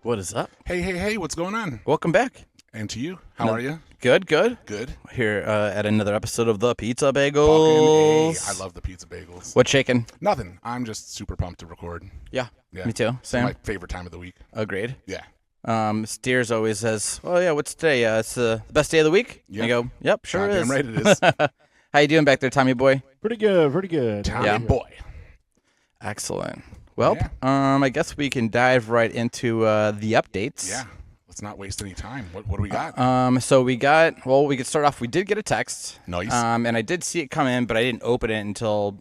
What is up? Hey, what's going on? Welcome back. And to you, how are you? Good. Good. Here at another episode of the Pizza Fucking Bagels. A. I love the pizza bagels. What's shaking? Nothing. I'm just super pumped to record. Yeah, Yeah. me too. It's Same. my favorite time of the week. Agreed. Yeah. Steers always says, "Oh yeah, what's today? It's the best day of the week." Yep. I go, "Yep, sure is." Damn right it is. How you doing back there, Tommy boy? Pretty good. Tommy Yeah. boy. Excellent. Well, Yeah. I guess we can dive right into the updates. Yeah. Let's not waste any time. What do we got? So we could start off. We did get a text. Nice. And I did see it come in, but I didn't open it until,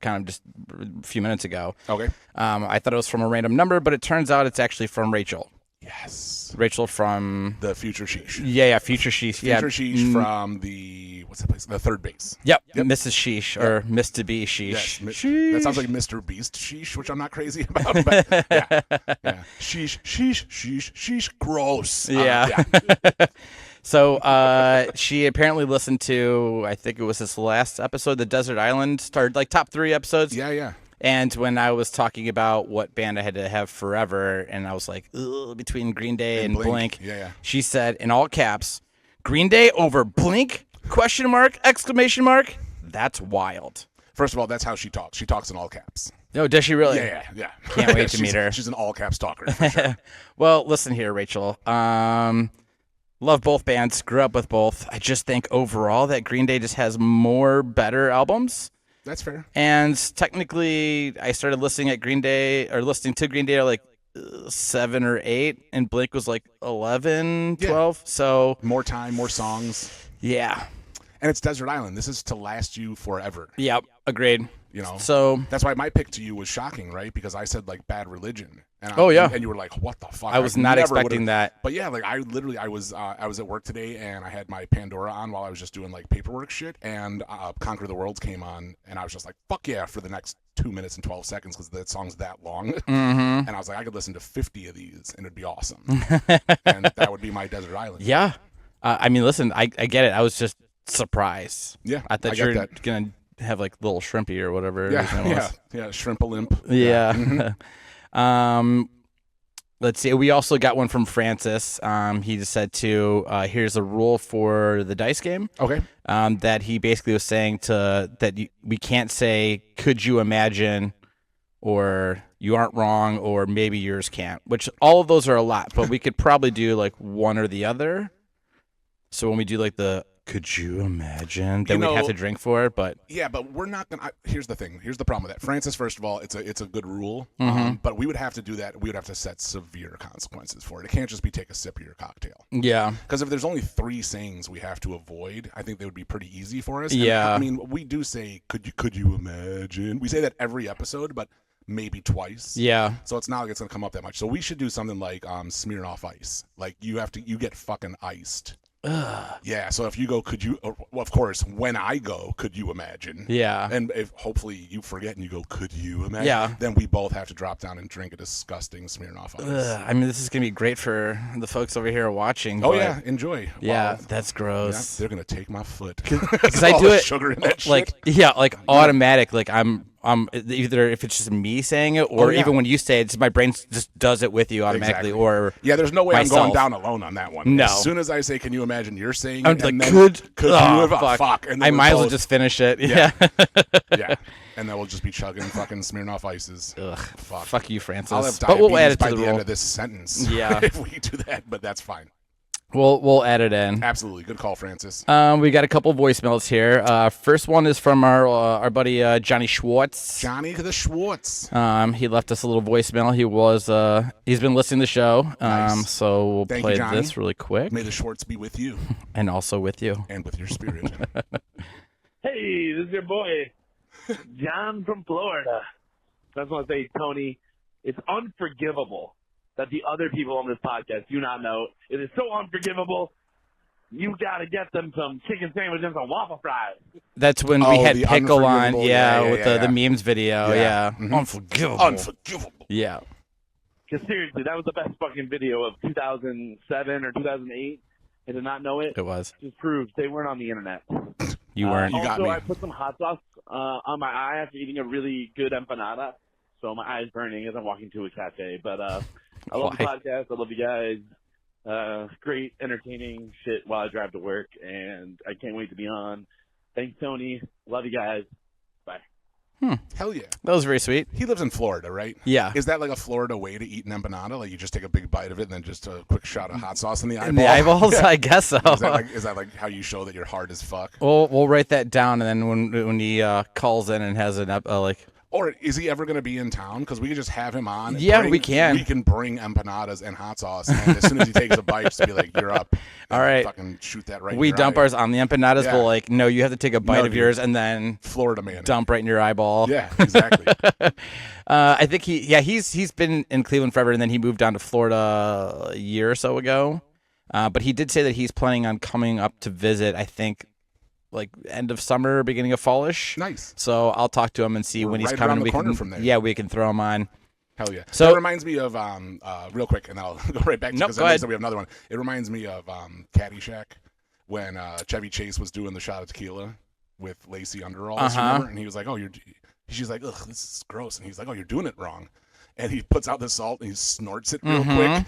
kind of just a few minutes ago. Okay. I thought it was from a random number, but it turns out it's actually from Rachel. Yes. Rachel from The Future Sheesh. yeah, Future Sheesh. Yeah. Future Sheesh from the, what's that place? The Third Base. Yep. Mrs. Sheesh or Miss to be Sheesh. Yes. Sheesh. That sounds like Mr. Beast Sheesh, which I'm not crazy about. But yeah. Sheesh. Gross. Yeah. So she apparently listened to, I think it was this last episode, the Desert Island, started like top 3 episodes. Yeah. And when I was talking about what band I had to have forever, and I was like, ugh, between Green Day and Blink, Yeah. she said in all caps, Green Day over Blink? Question mark, exclamation mark. That's wild. First of all, that's how she talks. She talks in all caps. No, does she really? Yeah. Can't wait to meet her. She's an all caps talker for sure. Well, listen here, Rachel. Love both bands, grew up with both. I just think overall that Green Day just has more better albums. That's fair. And technically, I started listening to Green Day like 7 or 8, and Blink was like 11, 12. So More time, more songs. yeah, And it's Desert Island. This is to last you forever. yep, agreed. You know? So That's why my pick to you was shocking, right? Because I said like Bad Religion. And Oh, yeah. And you were like, what the fuck? I was not never expecting would've- that. But yeah, like I was at work today and I had my Pandora on while I was just doing like paperwork shit, and Conquer the Worlds came on, and I was just like, fuck yeah, for the next 2 minutes and 12 seconds because that song's that long. Mm-hmm. And I was like, I could listen to 50 of these and it'd be awesome. And that would be my Desert Island. yeah, I mean, listen, I get it. I was just surprised. Yeah, I thought I you were get that. gonna have like little shrimpy or whatever. his name was. Yeah. Shrimp a limp. Yeah. Let's see. We also got one from Francis. He just said here's a rule for the dice game. Okay. That he basically was saying we can't say, could you imagine, or you aren't wrong, or maybe yours can't, which all of those are a lot, but we could probably do like one or the other. So when we do like the could you imagine, then we'd have to drink for it, but Yeah, but we're not gonna. Here's the thing. Here's the problem with that. Francis, first of all, it's a good rule, Mm-hmm. but we would have to do that. We would have to set severe consequences for it. It can't just be take a sip of your cocktail. yeah. Because if there's only 3 sayings we have to avoid, I think they would be pretty easy for us. And, Yeah. I mean, we do say, could you imagine? We say that every episode, but maybe twice. Yeah. So it's not like it's gonna come up that much. So we should do something like Smirnoff Ice. Like you get fucking iced. Yeah, so if you go, well, of course, when I go, could you imagine? Yeah. And if hopefully you forget and you go, could you imagine? Yeah. Then we both have to drop down and drink a disgusting Smirnoff Ice. I mean, this is gonna be great for the folks over here watching. Oh, but yeah, enjoy. yeah, Wow. that's Yeah, gross. they're going to take my foot. Because I All do the it sugar in that like shit. automatic. Like I'm either if it's just me saying it, or yeah. even when you say it, my brain just does it with you automatically. Exactly. Or Yeah, there's no way I'm myself. going down alone on that one. No. As soon as I say, can you imagine, you're saying I'm it, like, and then, could you oh, have fuck. And then I we're might as well both- just finish it. Yeah. Yeah. And then we'll just be chugging fucking Smirnoff Ices. Ugh. Fuck. Fuck you, Francis. I'll have But we'll add diabetes it to by the the end rule. of this sentence. Yeah. If we do that, but that's fine. We'll add it in. Absolutely. Good call, Francis. We got a couple voicemails here. First one is from our buddy Johnny Schwartz. Johnny the Schwartz. He left us a little voicemail. He's been listening to the show. Nice. So we'll Thank play you, Johnny. this really quick, May the Schwartz be with you and also with you. and with your spirit. Hey, this is your boy, John from Florida. I just want to say, Tony, it's unforgivable that the other people on this podcast do not know. It is so unforgivable. You got to get them some chicken sandwich and some waffle fries. That's when we Oh, had the Pickle on, Unforgivable. Yeah, with yeah, the memes video. Yeah. Yeah, Mhm. unforgivable. Unforgivable. Yeah, Because seriously, that was the best fucking video of 2007 or 2008. I did not know it. it was. Just proves they weren't on the internet. You weren't. You got also, me. I put some hot sauce on my eye after eating a really good empanada, so my eye's burning as I'm walking to a cafe. But I love the Why? podcast. I love you guys. Great, entertaining shit while I drive to work, and I can't wait to be on. Thanks, Tony. Love you guys. Bye. Hell yeah. That was very sweet. He lives in Florida, right? Yeah. Is that like a Florida way to eat an empanada? Like you just take a big bite of it and then just a quick shot of hot sauce in the eyeball? In the eyeballs, Yeah. I guess so. Is that like how you show that you're hard as fuck? We'll write that down, and then when he calls in and has an like. Or is he ever going to be in town? Because we could just have him on. And Yeah, we can. We can bring empanadas and hot sauce, and as soon as he takes a bite, just be like, "You're up." All right. Fucking shoot that right. We in your dump eye. ours on the empanadas, Yeah. but like, no, you have to take a bite No, of dude. yours and then Florida man. dump right in your eyeball. Yeah, exactly. I think he's been in Cleveland forever, and then he moved down to Florida a year or so ago. But he did say that he's planning on coming up to visit, I think, like end of summer, beginning of fallish. Nice. So I'll talk to him and see We're when he's right coming. around the We corner can, from there. Yeah, we can throw him on. Hell yeah. So- that reminds me of real quick, and I'll go right back to Nope, because go ahead. we have another one. It reminds me of Caddyshack when Chevy Chase was doing the shot of tequila with Lacey Underalls, remember? And he was like, "Oh, she's like, ugh, this is gross," and he's like, "Oh, you're doing it wrong." And he puts out the salt and he snorts it real quick,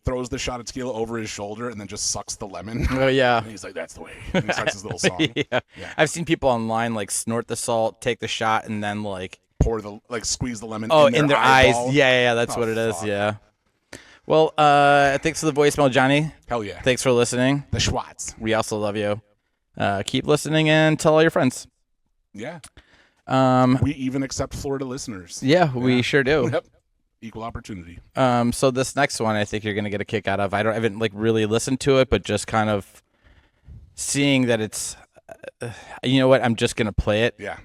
throws the shot of tequila over his shoulder, and then just sucks the lemon. Oh yeah. And he's like, "That's the way." And he starts his little song. Yeah. Yeah. I've seen people online like snort the salt, take the shot, and then like Squeeze the lemon. in their eyes. eyeball. Yeah, that's Oh, what it is. fuck. Yeah. Well, thanks for the voicemail, Johnny. Hell yeah. Thanks for listening. The Schwartz. We also love you. Keep listening and tell all your friends. Yeah. Um, We even accept Florida listeners. yeah, we sure do. Yep. Equal opportunity. So this next one, I think you're gonna get a kick out of. I haven't like really listened to it, but just kind of seeing that it's. You know what? I'm just gonna play it. Yeah.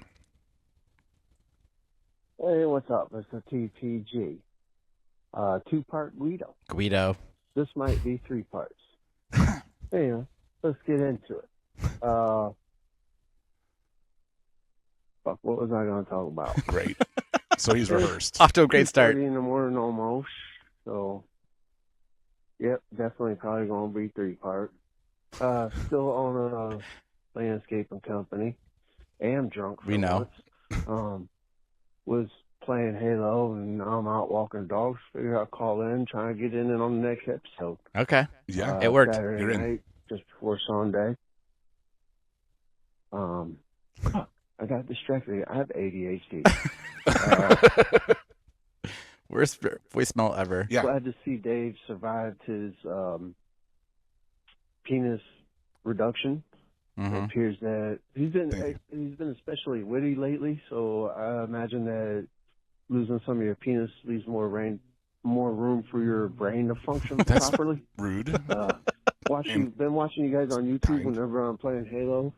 Hey, what's up? It's a TPG. Two-part Guido. Guido. This might be 3 parts. Anyway, let's get into it. Fuck, what was I going to talk about? Great. So he's rehearsed. Off to a great start. 2:30 in the morning almost. So, yep, definitely probably going to be 3-part. Still on a landscaping company. Am drunk for We know. once. Was playing Halo, and now I'm out walking dogs. Figure I'll call in, trying to get in and on the next episode. Okay. Yeah. It worked. Saturday You're in. night, just before Sunday. I got distracted. I have ADHD. Worst voicemail ever. Yeah. Glad to see Dave survived his penis reduction. Mm-hmm. It appears that he's been Thank especially witty lately, so I imagine that losing some of your penis leaves more room for your brain to function That's- properly. Rude. Been watching you guys on YouTube Kind. whenever I'm playing Halo.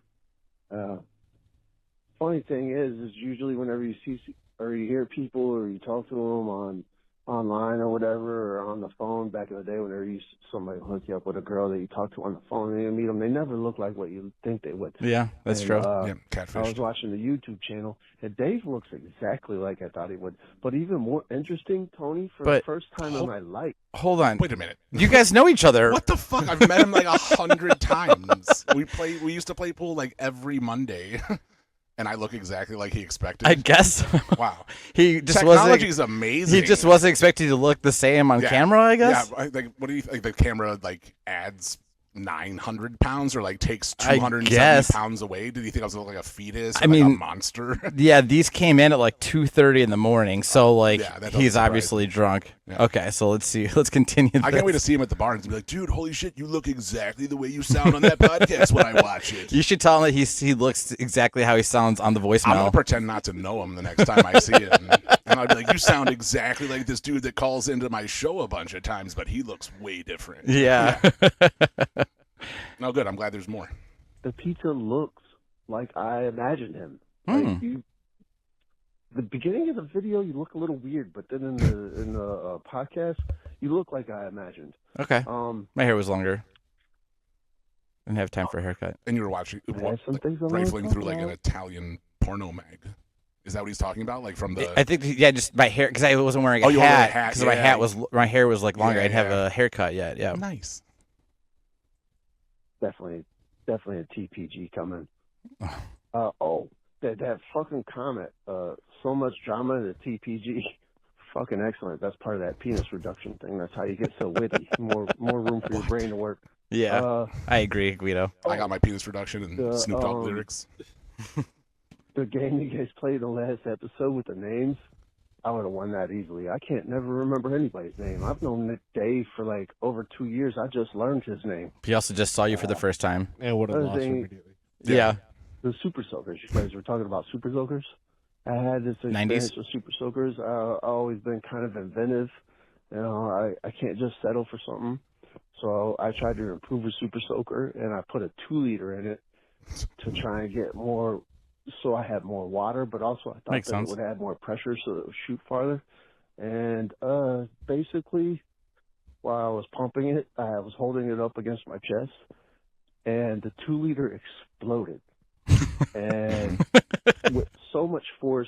Funny thing is usually whenever you see or you hear people or you talk to them online or whatever, or on the phone back in the day whenever somebody hook you up with a girl that you talk to on the phone and you meet them, they never look like what you think they would. Yeah, that's And, true. Yeah. I Catfish. was watching the YouTube channel, and Dave looks exactly like I thought he would. But even more interesting, Tony, for But- the first time in my life, Hold on. Wait a minute. You guys know each other. What the fuck? I've met him like 100 times. We used to play pool like every Monday. And I look exactly like he expected. I guess Wow. he just Technology wasn't. is amazing. He just wasn't expecting to look the same on Yeah. camera. I guess. Yeah, like what do you think? The camera like adds 900 pounds or like takes I 270 guess. pounds away? Did you think I was like a fetus? I Or like a mean- monster. Yeah, these came in at like 2:30 in the morning. So like Yeah, that doesn't he's surprise obviously drunk. Yeah. Okay, so let's see. Let's continue. I can't wait to see him at the bar and be like, dude, holy shit, you look exactly the way you sound on that podcast when I watch it. You should tell him that he looks exactly how he sounds on the I'm gonna voicemail. pretend not to know him the next time I see him, and I'll be like, "You sound exactly like this dude that calls into my show a bunch of times, but he looks way different." Yeah. No, good. I'm glad there's more. the pizza looks like I imagined him. Hmm. The beginning of the video, you look a little weird, but then in the podcast, you look like I imagined. Okay. My hair was longer. Didn't have time for a haircut. And you were watching, I have some things I wanna rifling talk through like an about. Italian porno mag. Is that what he's talking about? Like from the? I think just my hair because I wasn't wearing Oh, a you weren't wearing a hat hat, because my yeah. hat was my hair was like longer. Yeah, I didn't have yeah. a haircut yet. Yeah. Nice. Definitely a TPG coming. That fucking comment. So much drama in the TPG. fucking excellent. That's part of that penis reduction thing. That's how you get so witty. More room for your brain to work. Yeah, I agree, Guido. I got my penis reduction and Snoop Dogg lyrics. The game you guys played the last episode with the names, I would have won that easily. I can't never remember anybody's name. I've known Nick Dave for like over 2 years. I just learned his name. He also just saw you for the first time. And would have Other lost thing- immediately. Yeah. The Super Soakers. You guys were talking about Super Soakers. I had this experience 90s? with Super Soakers. I've always been kind of inventive. You know, I can't just settle for something. So I tried to improve a Super Soaker, and I put a 2-liter in it to try and get more, so I had more water, but also I thought Makes that sense. it would add more pressure so it would shoot farther. And basically, while I was pumping it, I was holding it up against my chest, and the 2-liter exploded. And with so much force.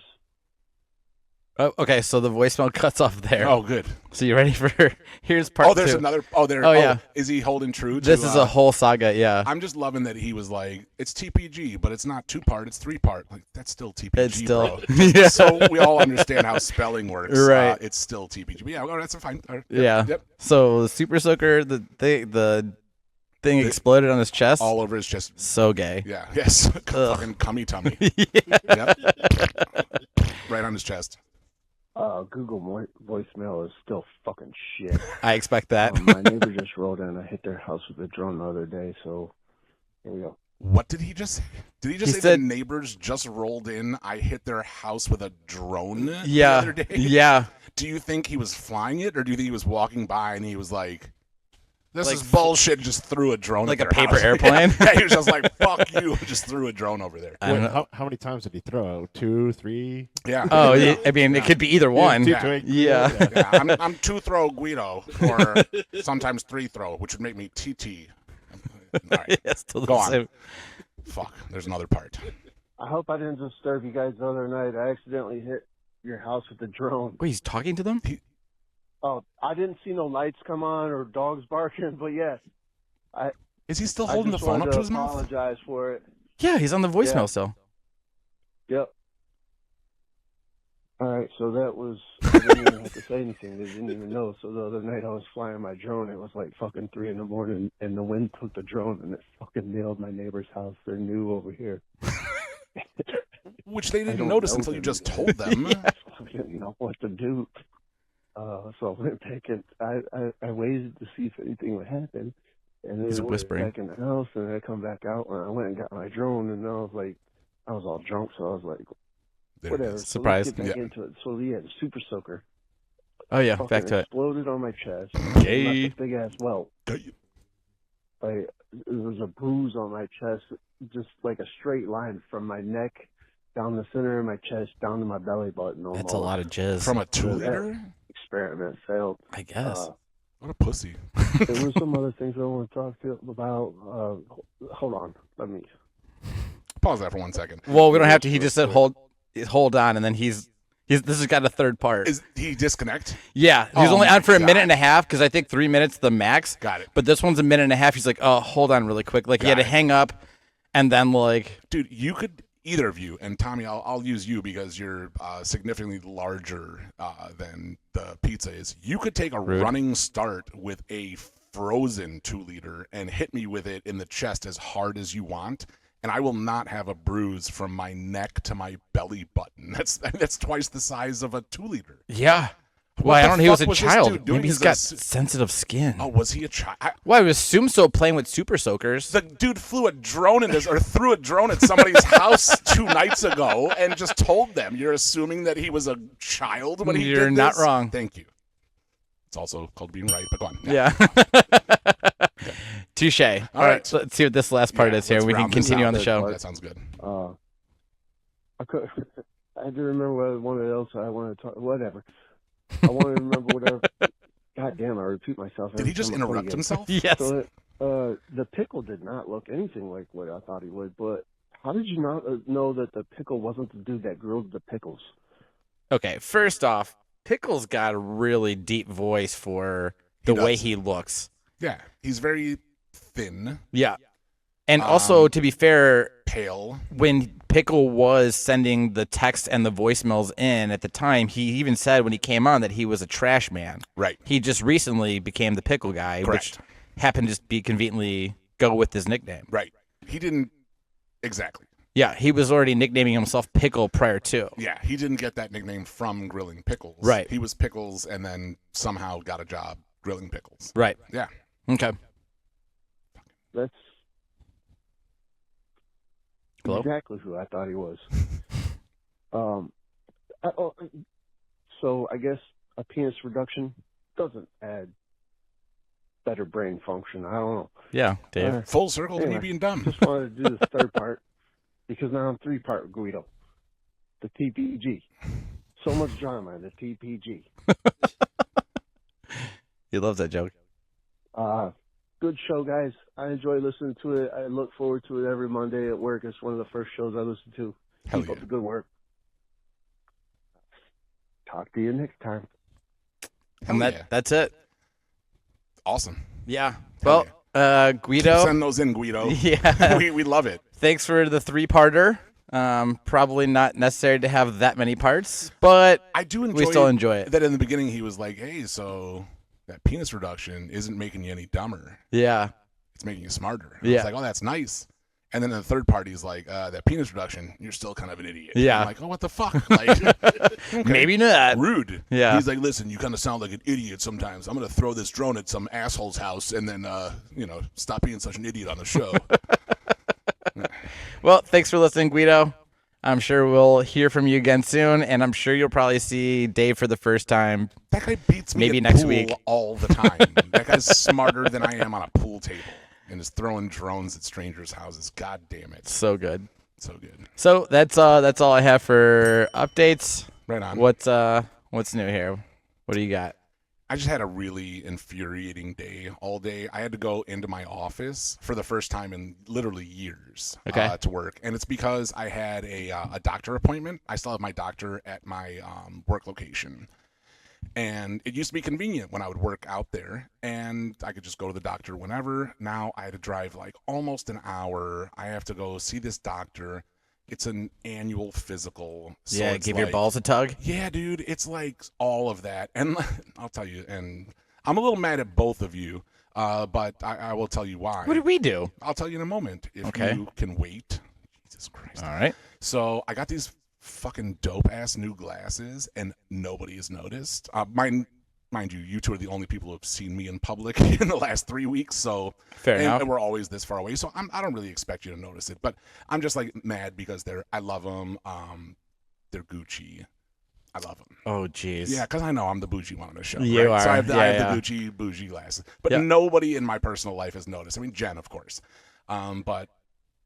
Oh, okay, so the voicemail cuts off there. Oh, good. So you ready for here's part 2. Oh, there's another. Oh, there. Oh, yeah. Is he holding true to? This is a whole saga, yeah. I'm just loving that he was like, it's TPG, but it's not 2-part, it's 3-part. Like, that's still TPG, It's still bro. yeah. So we all understand how spelling works. Right. It's still TPG. But yeah, oh, that's fine. All right. Yeah. Yep. So the Super Soaker, the thing exploded on his chest. All over his chest. So gay. Yeah. Yes. Fucking cummy tummy. Yeah. Yep. Right on his chest. Google voicemail is still fucking shit. I expect that. My neighbor just rolled in. I hit their house with a drone the other day, so here we go. What did he just say? Did he just He say said- the neighbors just rolled in? I hit their house with a drone the Yeah. other day? Yeah. Do you think he was flying it, or do you think he was walking by and he was like, this Like is bullshit, just threw a drone like at a their paper house? airplane? Yeah, he was just like, fuck you, just threw a drone over there. I don't Wait, know. how many times did he throw? 2, 3? Yeah. Oh, I mean, it could be either one. Two Yeah. twig? Yeah. Yeah, I'm 2-throw Guido, or sometimes 3-throw, which would make me TT. All right, Yeah, still the Go on. same. fuck, there's another part. I hope I didn't disturb you guys the other night. I accidentally hit your house with the drone. Wait, he's talking to them? Oh, I didn't see no lights come on or dogs barking, but yes, Is he still I holding the just phone wanted up to his mouth? apologize for it. Yeah, he's on the voicemail Yeah. still. Yep. All right, so that was. I didn't even have to say anything. They didn't even know. So the other night I was flying my drone. It was like fucking 3 a.m, and the wind took the drone and it fucking nailed my neighbor's house. They're new over here. Which they I didn't don't notice know until you them. just told them. I didn't know what to do. So I went back and I waited to see if anything would happen. And then He's I went whispering. back in the house, and I come back out, and I went and got my drone, and I was like, I was all drunk, so I was like, There it whatever. is. So Surprise. let's get back Yeah. into it. So yeah, the Super Soaker Oh, yeah, fucking back to it. exploded on my chest. Gay. Big ass welt. Like, there was a bruise on my chest, just like a straight line from my neck down the center of my chest down to my belly button. That's a lot of jizz. From a 2-liter? Experiment failed. I guess. What a pussy. There were some other things I want to talk to you about. Hold on, let me. Pause that for 1 second. Well, we don't have to. He just said hold on, and then he's this has got a third part. Is he disconnect? Yeah, he was Oh only my on for a God. minute and a half because I think 3 minutes the max. Got it. But this one's a minute and a half. He's like, oh, hold on really quick. Like he had Got to it. hang up, and then like Dude, you could, either of you, and Tommy, I'll use you because you're significantly larger than the pizza is. You could take a Rude. running start with a frozen 2-liter and hit me with it in the chest as hard as you want, and I will not have a bruise from my neck to my belly button. That's twice the size of a 2-liter. yeah. What Well, I the don't know. He was a fuck was this child. dude doing? Maybe he's Is got this- sensitive skin. Oh, was he a child? Well, I would assume so. Playing with Super Soakers. The dude flew a drone in this, or threw a drone at somebody's house 2 nights ago, and just told them. You're assuming that he was a child when he You're did not this? wrong. Thank you. It's also called being right, but go on. Yeah. Touche. All right. So let's see what this last part Yeah, is here. let's We can round this continue out. on the show. That sounds good. I could. I had to remember what else I wanted to talk. Whatever. I want to remember whatever. God damn! I repeat myself. Did every he just time I play interrupt again. himself? Yes. So the pickle did not look anything like what I thought he would. But how did you not know that the pickle wasn't the dude that grilled the pickles? Okay. First off, Pickles got a really deep voice for He the way does. he looks. Yeah, he's very thin, Yeah. And also, to be fair, pale. when Pickle was sending the text and the voicemails in at the time. He even said when he came on that he was a trash man. Right. He just recently became the Pickle guy, Correct. which happened to just be conveniently go with his nickname. Right. He didn't exactly. Yeah, he was already nicknaming himself Pickle prior to. Yeah, he didn't get that nickname from grilling pickles. Right. He was Pickles and then somehow got a job grilling pickles. Right. Yeah. Okay. That's Hello? exactly who I thought he was. So I guess a penis reduction doesn't add better brain function. I don't know. Yeah, Dave. Full circle to me Anyway, being dumb. Just wanted to do this third part because now I'm 3-part Guido. The TPG. So much drama in the TPG. He loves that joke. Good show, guys. I enjoy listening to it. I look forward to it every Monday at work. It's one of the first shows I listen to. Hell Keep yeah. up the good work. Talk to you next time. Hell And yeah. that's it. Awesome. Yeah. Hell Well, Keep Guido. sending those in, Guido. Yeah. we love it. Thanks for the 3-parter. Probably not necessary to have that many parts, but I do enjoy we still enjoy it. that in the beginning he was like, hey, so that penis reduction isn't making you any dumber. Yeah. It's making you smarter. And I Yeah. was like, oh, that's nice. And then in the third part, he's like, that penis reduction, you're still kind of an idiot. Yeah. I'm like, oh, what the fuck? Like, okay. Maybe not. Rude. Yeah. He's like, listen, you kind of sound like an idiot sometimes. I'm going to throw this drone at some asshole's house and then, stop being such an idiot on the show. Well, thanks for listening, Guido. I'm sure we'll hear from you again soon, and I'm sure you'll probably see Dave for the first time. That guy beats me Maybe at next pool week. all the time. That guy's smarter than I am on a pool table and is throwing drones at strangers' houses. God damn it. So good. So good. So that's all I have for updates. Right on. What's new here? What do you got? I just had a really infuriating day all day. I had to go into my office for the first time in literally years Okay. to work. And it's because I had a doctor appointment. I still have my doctor at my work location. And it used to be convenient when I would work out there and I could just go to the doctor whenever. Now I had to drive like almost an hour. I have to go see this doctor. It's an annual physical. So Yeah, it's give your like- balls a tug. Yeah, dude, it's like all of that. And I'll tell you, and I'm a little mad at both of you, but I will tell you why. What did we do? I'll tell you in a moment if Okay. you can wait. Jesus Christ. All right. So I got these fucking dope-ass new glasses, and nobody has noticed. Mind you, you two are the only people who have seen me in public in the last 3 weeks, so Fair enough. and we're always this far away, so I don't really expect you to notice it, but I'm just like mad because I love them. They're Gucci. I love them. Oh, jeez. Yeah, because I know I'm the bougie one on the show. You right? So are. I have the, Yeah, I have yeah. the Gucci bougie glasses, but Yeah. nobody in my personal life has noticed. I mean, Jen, of course, but.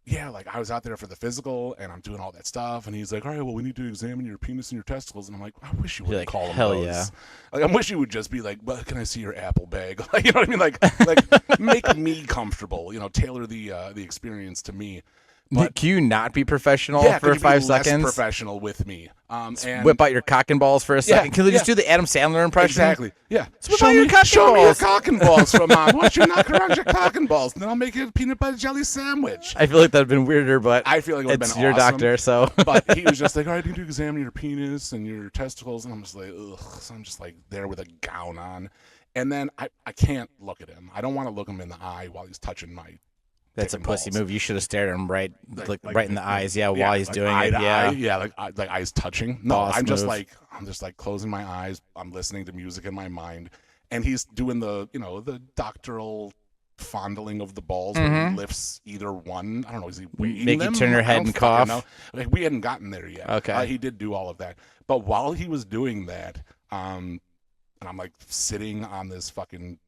Yeah, like I was out there for the physical and I'm doing all that stuff, and he's like, "All right, well, we need to examine your penis and your testicles." And I'm like, "I wish you You're wouldn't like, call them "Hell those." yeah. Like, I wish you would just be like, "Well, can I see your Apple bag?" Like, you know what I mean? Like make me comfortable. Tailor the experience to me. But Can you not be professional yeah, for could you be 5 less seconds? professional with me. And Whip out your cock and balls for a second. Can we just yeah. do the Adam Sandler impression? Exactly. Yeah. whip out your cock and show me your balls. cock and balls from Why don't you knock around your cock and balls, and then I'll make you a peanut butter jelly sandwich. I feel like that'd been weirder, but I feel like it would have it's been your awesome. doctor, so But he was just like, "All right, you need to examine your penis and your testicles," and I'm just like, ugh. So I'm just like there with a gown on, and then I can't look at him. I don't want to look him in the eye while he's touching my. that's a dick and pussy balls. move. You should have stared at him right Like- right in the eyes, while he's like doing eye it. to Yeah. eye, yeah, like eyes touching. No, Boss I'm just move. like closing my eyes. I'm listening to music in my mind, and he's doing the the doctoral fondling of the balls where he lifts either one. I don't know. Is he weighing Mm-hmm. Make you them? turn your I head don't and fucking cough? know. Like, we hadn't gotten there yet. Okay. He did do all of that, but while he was doing that, and I'm like sitting on this fucking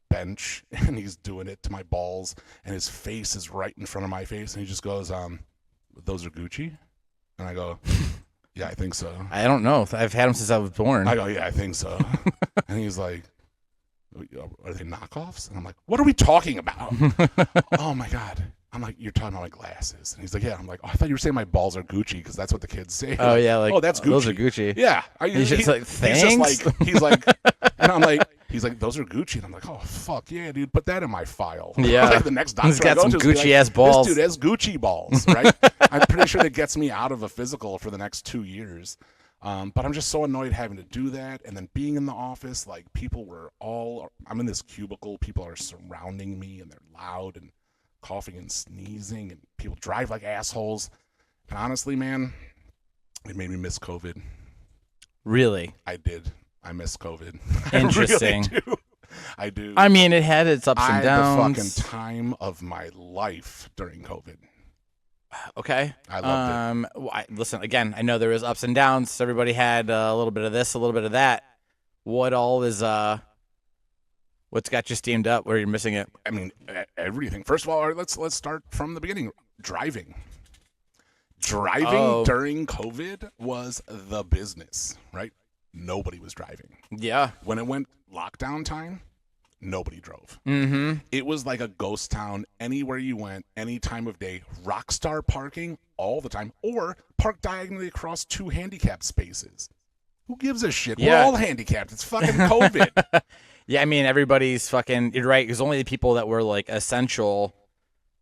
bench and he's doing it to my balls and his face is right in front of my face and he just goes, "Those are Gucci?" And I go, "Yeah, I think so." I don't know. I've had him since I was born. I go, "Yeah, I think so." And he's like, "Are they knockoffs?" And I'm like, "What are we talking about?" Oh my God. I'm like, "You're talking about my glasses." And he's like, "Yeah." I'm like, "Oh, I thought you were saying my balls are Gucci because that's what the kids say." Oh yeah, like "Oh, that's Gucci." Those are Gucci. Yeah. He's just like, He's just "Thanks?" like, he's like, And I'm like, he's like, those are Gucci. And I'm like, oh, fuck yeah, dude. Put that in my file. Yeah. Like the next doctor He's got I go some to is be Gucci-ass balls. This dude has Gucci balls, right? I'm pretty sure that gets me out of a physical for the next 2 years. But I'm just so annoyed having to do that. And then being in the office, like I'm in this cubicle. People are surrounding me and they're loud and coughing and sneezing. And people drive like assholes. And honestly, man, it made me miss COVID. Really? I did. I miss COVID. Interesting. I really do. I do. I mean, it had its ups and I had the downs. fucking time of my life during COVID. Okay. I loved listen, again, I know there was ups and downs. Everybody had a little bit of this, a little bit of that. What all is what's got you steamed up where you're missing it? I mean, everything. First of all, let's start from the beginning. Driving during COVID was the business, right? Nobody was driving. Yeah. When it went lockdown time, nobody drove. Mm-hmm. It was like a ghost town anywhere you went, any time of day. Rockstar parking all the time, or park diagonally across 2 handicapped spaces. Who gives a shit? Yeah. We're all handicapped. It's fucking COVID. Yeah, I mean, everybody's fucking, you're right. It was only the people that were like essential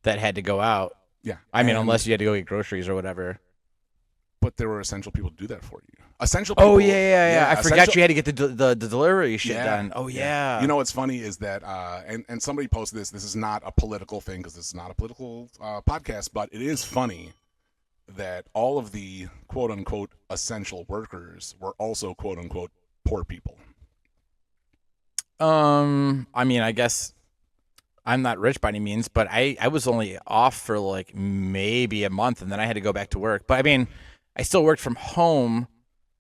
that had to go out. Yeah. I mean, And- unless you had to go get groceries or whatever. But there were essential people to do that for you. Essential people. Oh, yeah. I forgot essential- you had to get the delivery shit Yeah, done. Oh, yeah. You know what's funny is that, and somebody posted this. This is not a political thing because this is not a political podcast, but it is funny that all of the quote unquote essential workers were also quote unquote poor people. I mean, I guess I'm not rich by any means, but I was only off for like maybe a month, and then I had to go back to work. But I mean, I still worked from home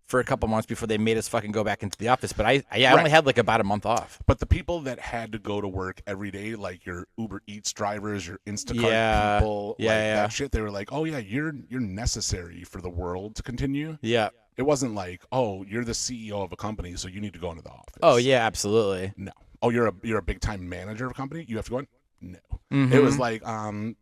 for a couple months before they made us fucking go back into the office. But I only had like about a month off. But the people that had to go to work every day, like your Uber Eats drivers, your Instacart Yeah. people, Yeah, like yeah. that shit, they were like, oh yeah, you're necessary for the world to continue. Yeah. It wasn't like, oh, you're the CEO of a company, so you need to go into the office. Oh yeah, absolutely. No. Oh, you're a big time manager of a company? You have to go in? No. Mhm. It was like,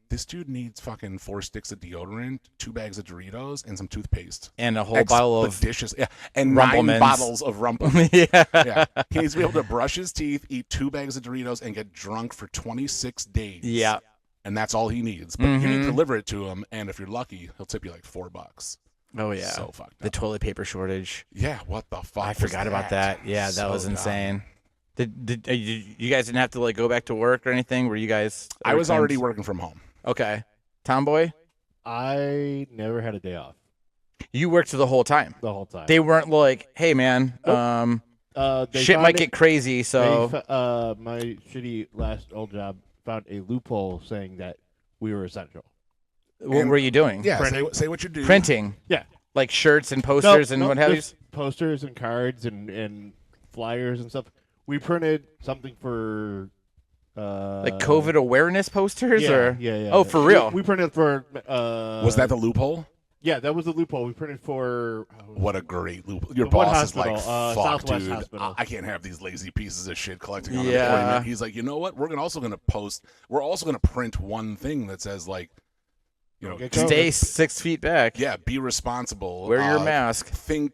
this dude needs fucking 4 sticks of deodorant, 2 bags of Doritos, and some toothpaste. And a whole bottle of Expeditious. Yeah. And Rumplemans. 9 bottles of Rumplemans. yeah. Yeah. He needs to be able to brush his teeth, eat 2 bags of Doritos, and get drunk for 26 days. Yeah. And that's all he needs. But you need to Mhm. deliver it to him, and if you're lucky, he'll tip you like $4. Oh yeah. So fucked The up. toilet paper shortage. Yeah, what the fuck? I was forgot about that. Yeah, that So was dumb. insane. Did you guys didn't have to like go back to work or anything? Were you guys? I was everything's- already working from home. Okay. Tomboy, I never had a day off you worked the whole time. the whole time. They weren't like, hey man, Nope. They shit found might it- get crazy, so my shitty last old job found a loophole saying that we were essential. what And- were you doing? Yeah, Printing. say what you do. Printing. Yeah. Like shirts and posters and No, what have you. just posters and cards and flyers and stuff. We printed something for Like COVID awareness posters yeah, or yeah. Oh, for real? We printed for Was that the loophole? Yeah, that was the loophole. We printed for What a great loophole. Your What boss is like, hospital? fuck, Southwest dude, Hospital. I can't have these lazy pieces of shit collecting on Yeah. unemployment. He's like, you know what? We're also going to print one thing that says like, you know, Get Stay 6 feet back. yeah, be responsible. Wear your mask. Think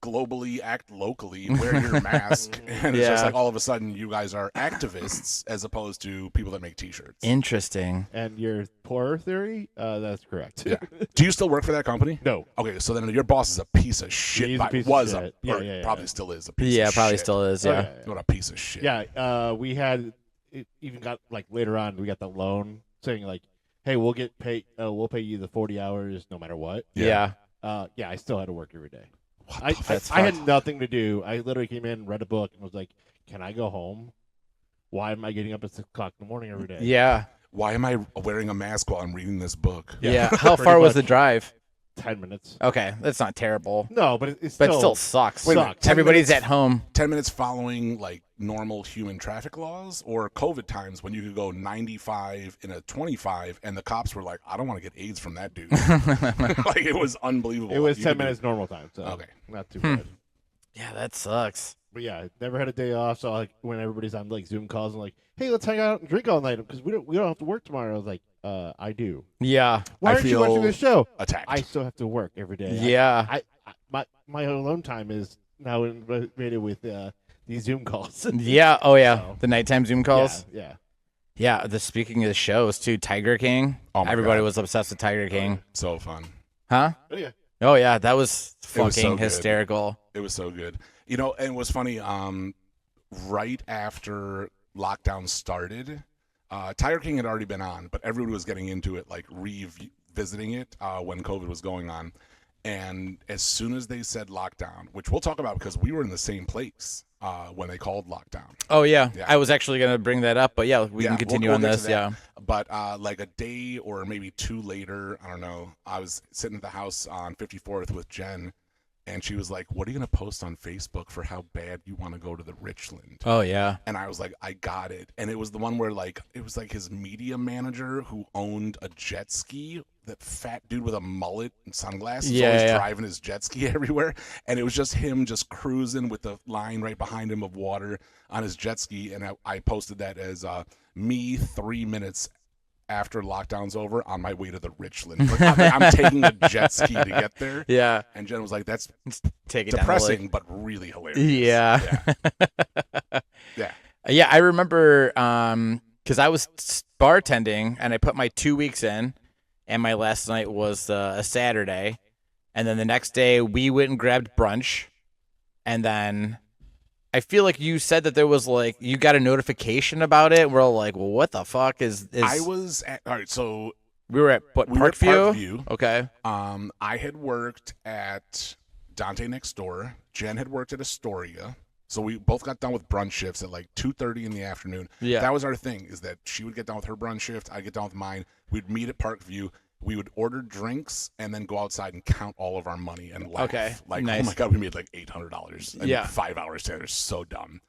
globally, act locally, wear your mask. And it's Yeah. just like all of a sudden you guys are activists as opposed to people that make t-shirts. Interesting. and your poor theory. That's correct. Yeah. Do you still work for that company? No. Okay, so then your boss is a piece of shit. He's a but piece of was shit. a, Yeah, or yeah, probably yeah. still is a piece Yeah, of probably shit. still is. Oh, Yeah. What a piece of shit. Yeah, we had it even got like later on we got the loan saying like, hey, we'll get paid. We'll pay you the 40 hours no matter what. Yeah. Yeah, I still had to work every day. What I, the fuck? I had nothing to do. I literally came in, read a book, and was like, "Can I go home? Why am I getting up at 6 o'clock in the morning every day?" Yeah. Why am I wearing a mask while I'm reading this book? Yeah. How pretty far was much. the drive? 10 minutes. Okay, that's not terrible. No, but it's But still, it still sucks. Wait a minute, sucks. 10 Everybody's minutes- at home. 10 minutes following like normal human traffic laws or COVID times when you could go 95 in a 25 and the cops were like, I don't want to get AIDS from that dude. Like it was unbelievable. It was You 10 could do- minutes normal time, so Okay. not too bad. Yeah, that sucks. But yeah, never had a day off. So like when everybody's on like Zoom calls and like, hey, let's hang out and drink all night because we don't have to work tomorrow. I was like, I do. Yeah. Why I aren't you watching feel this show? Attacked. I still have to work every day. Yeah. My alone time is now invaded with these Zoom calls. Yeah. Oh yeah. So, The nighttime Zoom calls. Yeah. Yeah. Speaking of the shows too, Tiger King. Oh my Everybody God. was obsessed with Tiger King. So fun. Huh? Yeah. Oh yeah. That was It was so fucking good. hysterical. It was so good. You know, and it was funny, right after lockdown started, Tiger King had already been on, but everybody was getting into it, like revisiting it when COVID was going on. And as soon as they said lockdown, which we'll talk about because we were in the same place when they called lockdown. Oh yeah. Yeah. I was actually gonna bring that up, but yeah, we Yeah, can continue we'll on get to this. that. Yeah. But like a day or maybe two later, I don't know, I was sitting at the house on 54th with Jen, and she was like, "What are you going to post on Facebook for how bad you want to go to the Richland?" Oh yeah. And I was like, I got it. And it was the one where like it was like his media manager who owned a jet ski. That fat dude with a mullet and sunglasses, Yeah, always yeah. driving his jet ski everywhere. And it was just him just cruising with the line right behind him of water on his jet ski. And I posted that as me 3 minutes after lockdown's over on my way to the Richland. Like, I'm taking a jet ski to get there. Yeah. And Jen was like, "That's Take it down, depressing, but really hilarious." Yeah. Yeah. Yeah, I remember because I was bartending and I put my 2 weeks in, and my last night was a Saturday, and then the next day we went and grabbed brunch, and then I feel like you said that there was like you got a notification about it. We're all like, well, what the fuck is? I was at, all right. So We were at what, we were at Parkview? Parkview. Okay. I had worked at Dante next door. Jen had worked at Astoria. So we both got done with brunch shifts at like 2:30 in the afternoon. Yeah. That was our thing, is that she would get done with her brunch shift, I'd get done with mine. We'd meet at Parkview. We would order drinks and then go outside and count all of our money and laugh. Okay, Like, nice. oh my God, we made like $800. Yeah. 5 hours together. So dumb.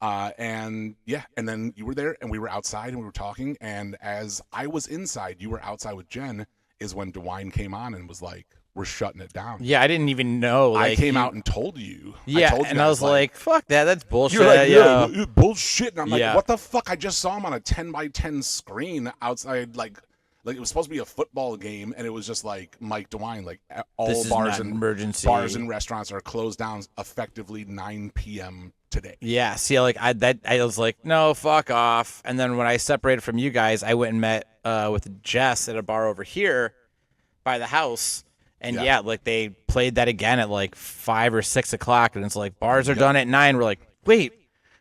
And yeah, and then you were there and we were outside and we were talking. And as I was inside, you were outside with Jen, is when DeWine came on and was like, "We're shutting it down." Yeah, I didn't even know. Like, I came you- out and told you. Yeah, I told you and I guys, was like, "Fuck that, that's bullshit." you're like, yeah. yeah, bullshit. And I'm like, Yeah. what the fuck? I just saw him on a 10x10 screen outside, like it was supposed to be a football game, and it was just like Mike DeWine, like all This is bars not and emergency. bars and restaurants are closed down effectively 9 p.m. today. Yeah, see, like I was like, no, fuck off. And then when I separated from you guys, I went and met with Jess at a bar over here by the house. And Yeah. yeah, like they played that again at like 5 or 6 o'clock, and it's like bars are done at 9. We're like, wait,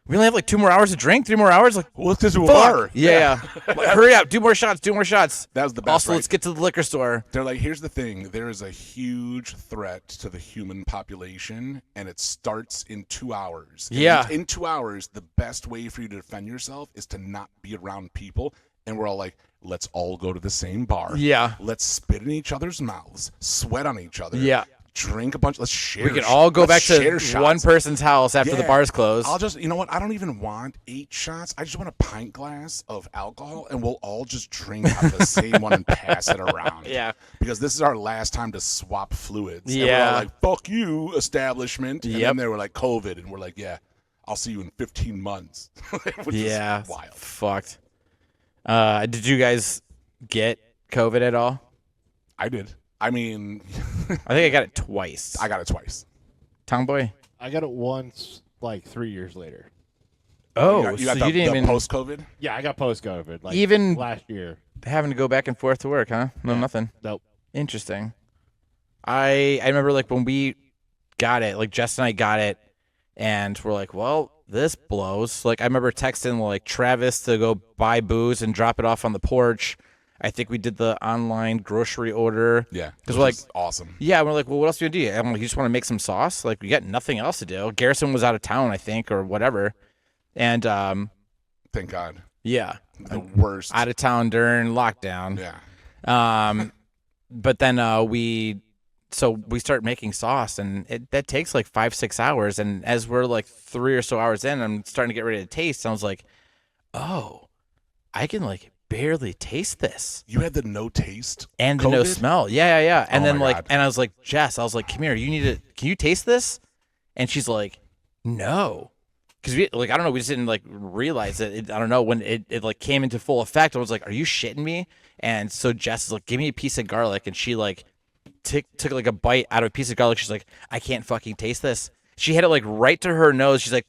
we only have like 2 more hours to drink, 3 more hours. Like, Well, let's get to a fuck. bar. Yeah. Like, hurry up, do more shots, do more shots. That was the best. Also, right? let's get to the liquor store. They're like, here's the thing. There is a huge threat to the human population, and it starts in 2 hours. And Yeah. In 2 hours, the best way for you to defend yourself is to not be around people. And we're all like, let's all go to the same bar. Yeah. Let's spit in each other's mouths, sweat on each other. Yeah. Drink a bunch. Let's share. We can all go back let's to share shots. one person's house after the Yeah. bar's closed. I'll just, you know what? I don't even want 8 shots. I just want a pint glass of alcohol, and we'll all just drink out of the same one and pass it around. Yeah. Because this is our last time to swap fluids. And we're Yeah. all like, fuck you, establishment. And Yep. then they were like, COVID. And we're like, yeah, I'll see you in 15 months. Which Yeah. is wild. Fucked. Did you guys get COVID at all? I did. I mean, I think I got it twice. I got it twice. Tongue boy. I got it once, like 3 years later. Oh, You got so you didn't even post-COVID? Yeah, I got post-COVID. Like Even- last year. having to go back and forth to work, huh? No, nothing. Nope. Interesting. I remember like when we got it, like Jess and I got it, and we're like, well, this blows. Like I remember texting like Travis to go buy booze and drop it off on the porch. I think we did the online grocery order. Yeah. 'Cause which we're like- is awesome. Yeah, and we're like, well, what else do you do? I'm like, you just want to make some sauce? Like, we got nothing else to do. Garrison was out of town, I think, or whatever. And Thank God. yeah, The worst. out of town during lockdown. Yeah. But then we start making sauce, and that takes like 5-6 hours. And as we're like 3 or so hours in, I'm starting to get ready to taste. And I was like, oh, I can like barely taste this. You had the no taste And the no COVID? smell. Yeah. And Oh then my like, God. and I was like, Jess, I was like, come here, can you taste this? And she's like, no. Cause we like, I don't know. We just didn't like realize it. I don't know when it like came into full effect. I was like, are you shitting me? And so Jess is like, give me a piece of garlic. And she like took like a bite out of a piece of garlic. She's like, I can't fucking taste this. She had it like right to her nose. She's like,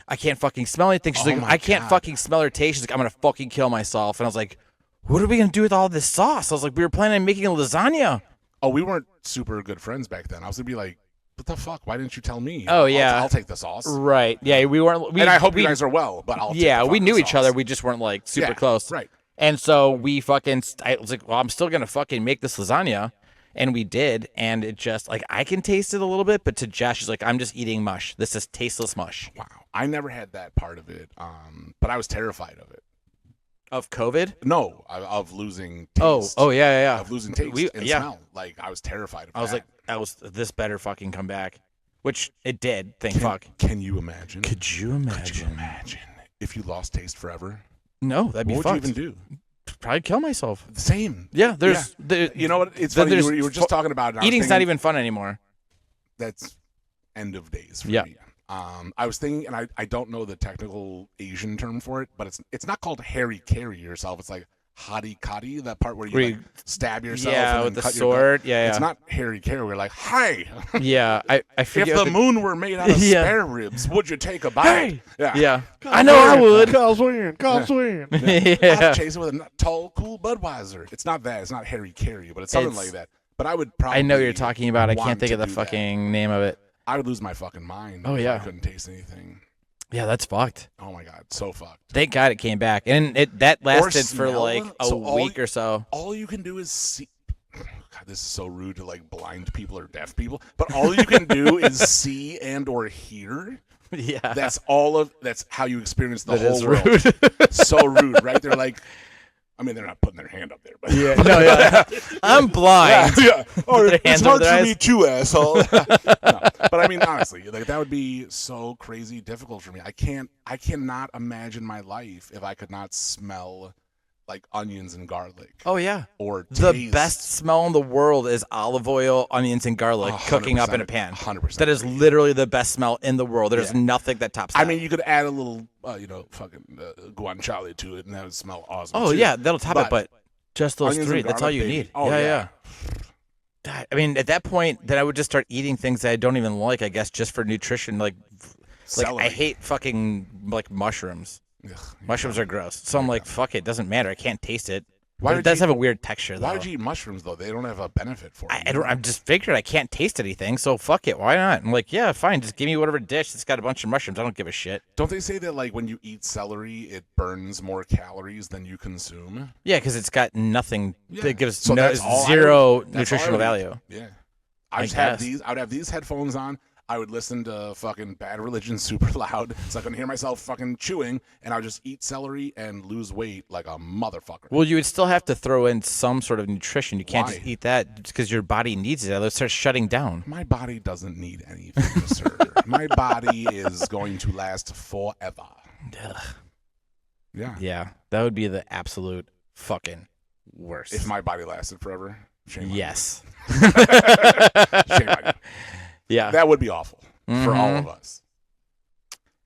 I can't fucking smell anything. She's Oh like, my I can't God. fucking smell or taste. She's like, I'm gonna fucking kill myself. And I was like, what are we gonna do with all this sauce? I was like, we were planning on making a lasagna. Oh, we weren't super good friends back then. I was gonna be like, what the fuck? Why didn't you tell me? Oh, yeah. I'll take the sauce. Right. Yeah, we weren't. And I hope you guys are well, but I'll take Yeah, the we fucking knew each sauce. other. We just weren't like super Yeah, close. Right. And so we fucking, I was like, well, I'm still going to fucking make this lasagna. And we did. And it just, like, I can taste it a little bit. But to Josh, she's like, I'm just eating mush. This is tasteless mush. Wow. I never had that part of it, but I was terrified of it. Of COVID? No, of losing taste. Oh, yeah. Of losing taste and yeah. smell. Like, I was terrified of that. I was like, this better fucking come back. Which it did, thank fuck. Can you imagine? Could you imagine? Could you imagine if you lost taste forever? No, that'd be What would fucked. you even do? Probably kill myself. Same. Yeah, there's... You know what? It's Then funny. You there's were just talking about it. and I was Eating's not thinking even fun anymore. That's end of days for Yeah. me. I was thinking, and I don't know the technical Asian term for it, but it's not called Harry carry yourself. It's like Hadi Kadi, that part where you, Where like, you- stab yourself. Yeah, and with then the cut your sword. butt. Yeah, It's yeah. not Harry carry. We're like, hey, Yeah, I if forget the what moon were made out of Yeah. spare ribs, would you take a bite? Hey! Yeah. Yeah. I know I would. Call swing. Yeah. I'd chase it with a tall, cool Budweiser. It's not that. It's not Harry carry, but it's something It's- like that. But I would probably. I know what you're talking about. I want can't think to of the do that. fucking name of it. I would lose my fucking mind. Oh, if yeah. I couldn't taste anything. Yeah, that's fucked. Oh my god, so fucked. Thank God it came back, and that lasted for smell. like a So all week you- or so. All you can do is see. God, this is so rude to like blind people or deaf people, but all you can do is see and or hear. Yeah, That's how you experience the that whole is world. rude. So rude, right? They're like, I mean, they're not putting their hand up there, but Yeah, no, yeah. I'm blind. yeah. Oh, Their it's hands hard over their for eyes. me too, asshole. No. But I mean, honestly, like that would be so crazy difficult for me. I cannot imagine my life if I could not smell like onions and garlic Oh yeah, or the taste best smell in the world is olive oil, onions, and garlic cooking up in a 100%, pan. 100%. That is literally the best smell in the world. There's Yeah. nothing that tops that. I mean, you could add a little, fucking guanciale to it, and that would smell awesome. oh too. yeah, that'll top it. But just those onions three, and that's all garlic, you baby. need. Oh, yeah. God, I mean, at that point, then I would just start eating things that I don't even like. I guess just for nutrition, like Celery. I hate fucking like mushrooms. Ugh, Mushrooms are gross. So I'm like, fuck it, doesn't matter. I can't taste it. Why But would it does you- have a weird texture though. Why would you eat mushrooms though? They don't have a benefit for you. I don't. I'm just figured I can't taste anything, so fuck it. Why not? I'm like, yeah, fine. Just give me whatever dish that's got a bunch of mushrooms. I don't give a shit. Don't they say that like when you eat celery, it burns more calories than you consume? Yeah, because it's got nothing. Yeah. That gives So no, that's all I zero would- that's all I nutritional would eat. value. Yeah. I I just have guess. these. I would have these headphones on. I would listen to fucking Bad Religion super loud, so I couldn't hear myself fucking chewing, and I would just eat celery and lose weight like a motherfucker. Well, you would still have to throw in some sort of nutrition. You can't just Why? eat that because your body needs it. It'll start shutting down. My body doesn't need anything, sir. My body is going to last forever. Ugh. Yeah. Yeah, that would be the absolute fucking worst. If my body lasted forever, shame on you. yes. Shame on you. Yeah. That would be awful for all Mhm. of us.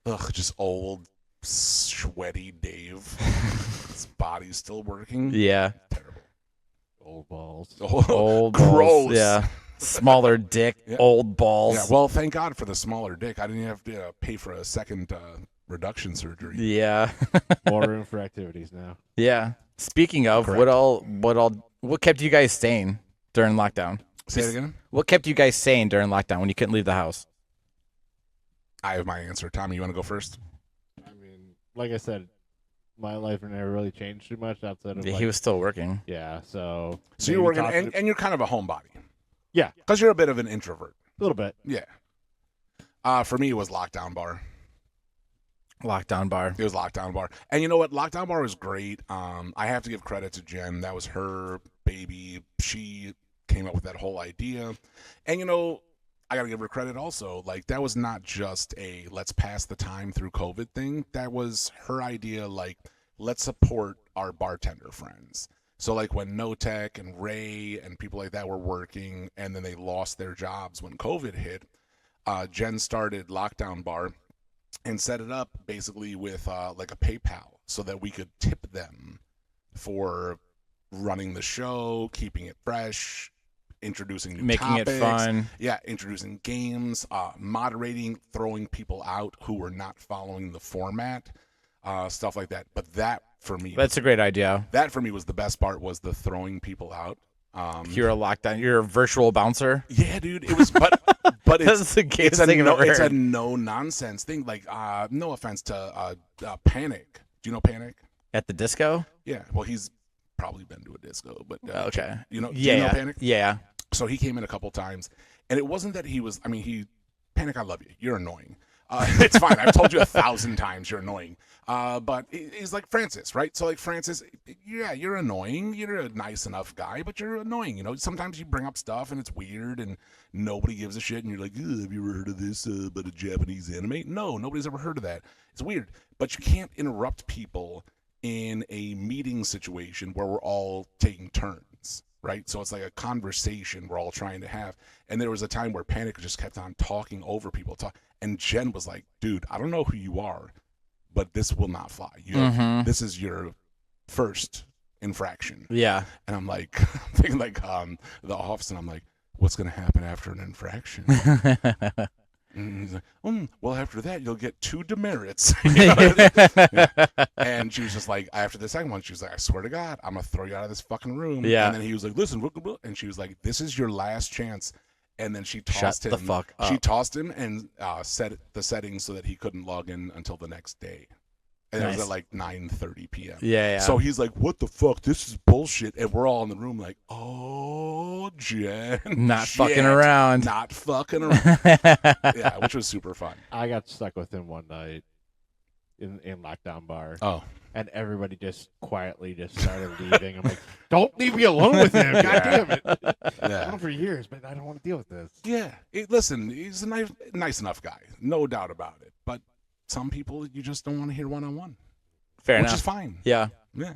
Ugh, just old, sweaty Dave. His body's still working. Yeah. Terrible. Old balls. Old Gross. balls. Yeah. Smaller dick. Yeah. Old balls. Yeah, well, thank God for the smaller dick. I didn't have to pay for a second reduction surgery. Yeah. More room for activities now. Yeah. Speaking of, Correct. what kept you guys sane during lockdown? Say it again. What kept you guys sane during lockdown when you couldn't leave the house? I have my answer. Tommy, you want to go first? I mean, like I said, my life never really changed too much outside of Yeah, like, he was still working. yeah. So So maybe you're working, talking and you're kind of a homebody. Yeah. Because you're a bit of an introvert. a little bit. Yeah. For me, it was Lockdown Bar. Lockdown bar. It was Lockdown Bar. And you know what? Lockdown Bar was great. I have to give credit to Jen. That was her baby. She came up with that whole idea. And, you know, I got to give her credit also. Like, that was not just a let's pass the time through COVID thing. That was her idea, like, let's support our bartender friends. So, like, when NoTech and Ray and people like that were working and then they lost their jobs when COVID hit, Jen started Lockdown Bar and set it up basically with like a PayPal so that we could tip them for running the show, keeping it fresh, introducing new Making topics, it fun. Yeah, introducing games, moderating, throwing people out who were not following the format, stuff like that. But that for me, That's a great idea. that for me was the best part, was the throwing people out. You're a lockdown. You're a virtual bouncer. Yeah, dude. It was, but That's it's the gayest it's a thing I've no, ever it's a heard. no nonsense thing. Like, no offense to Panic. Do you know Panic? At the disco? Yeah. Well, he's probably been to a disco, but Okay. You know? Do Yeah. you know Panic? Yeah. So he came in a couple times, and it wasn't that he was. I mean, Panic. I love you. You're annoying. It's fine. I've told you 1,000 times you're annoying. But he's like Francis, right? So like Francis, yeah, you're annoying. You're a nice enough guy, but you're annoying. You know, sometimes you bring up stuff and it's weird and nobody gives a shit. And you're like, have you ever heard of this about a Japanese anime? No, nobody's ever heard of that. It's weird. But you can't interrupt people in a meeting situation where we're all taking turns. Right, so it's like a conversation we're all trying to have, and there was a time where Panic just kept on talking over people, and Jen was like, "Dude, I don't know who you are, but this will not fly. This is your first infraction." Yeah. And I'm like, I'm thinking like the office, and I'm like, "What's gonna happen after an infraction?" And he's like, well, after that, you'll get 2 demerits. You know? Yeah. And she was just like, after the second one, she was like, I swear to God, I'm going to throw you out of this fucking room. Yeah. And then he was like, listen, and she was like, this is your last chance. And then she Shut tossed him. the fuck up. She tossed him and set the settings so that he couldn't log in until the next day. And it was Nice. at like 9:30 p.m. Yeah. So he's like, what the fuck? This is bullshit. And we're all in the room like, oh, Jen. Not shit. fucking around. Not fucking around. Yeah, which was super fun. I got stuck with him one night in lockdown bar, Oh, and everybody just quietly just started leaving. I'm like, don't leave me alone with him. God damn it. I've yeah. known him for years, but I don't want to deal with this. Yeah. Listen, he's a nice enough guy. No doubt about it. But some people you just don't want to hear one-on-one, Fair which enough. is fine. Yeah. Yeah.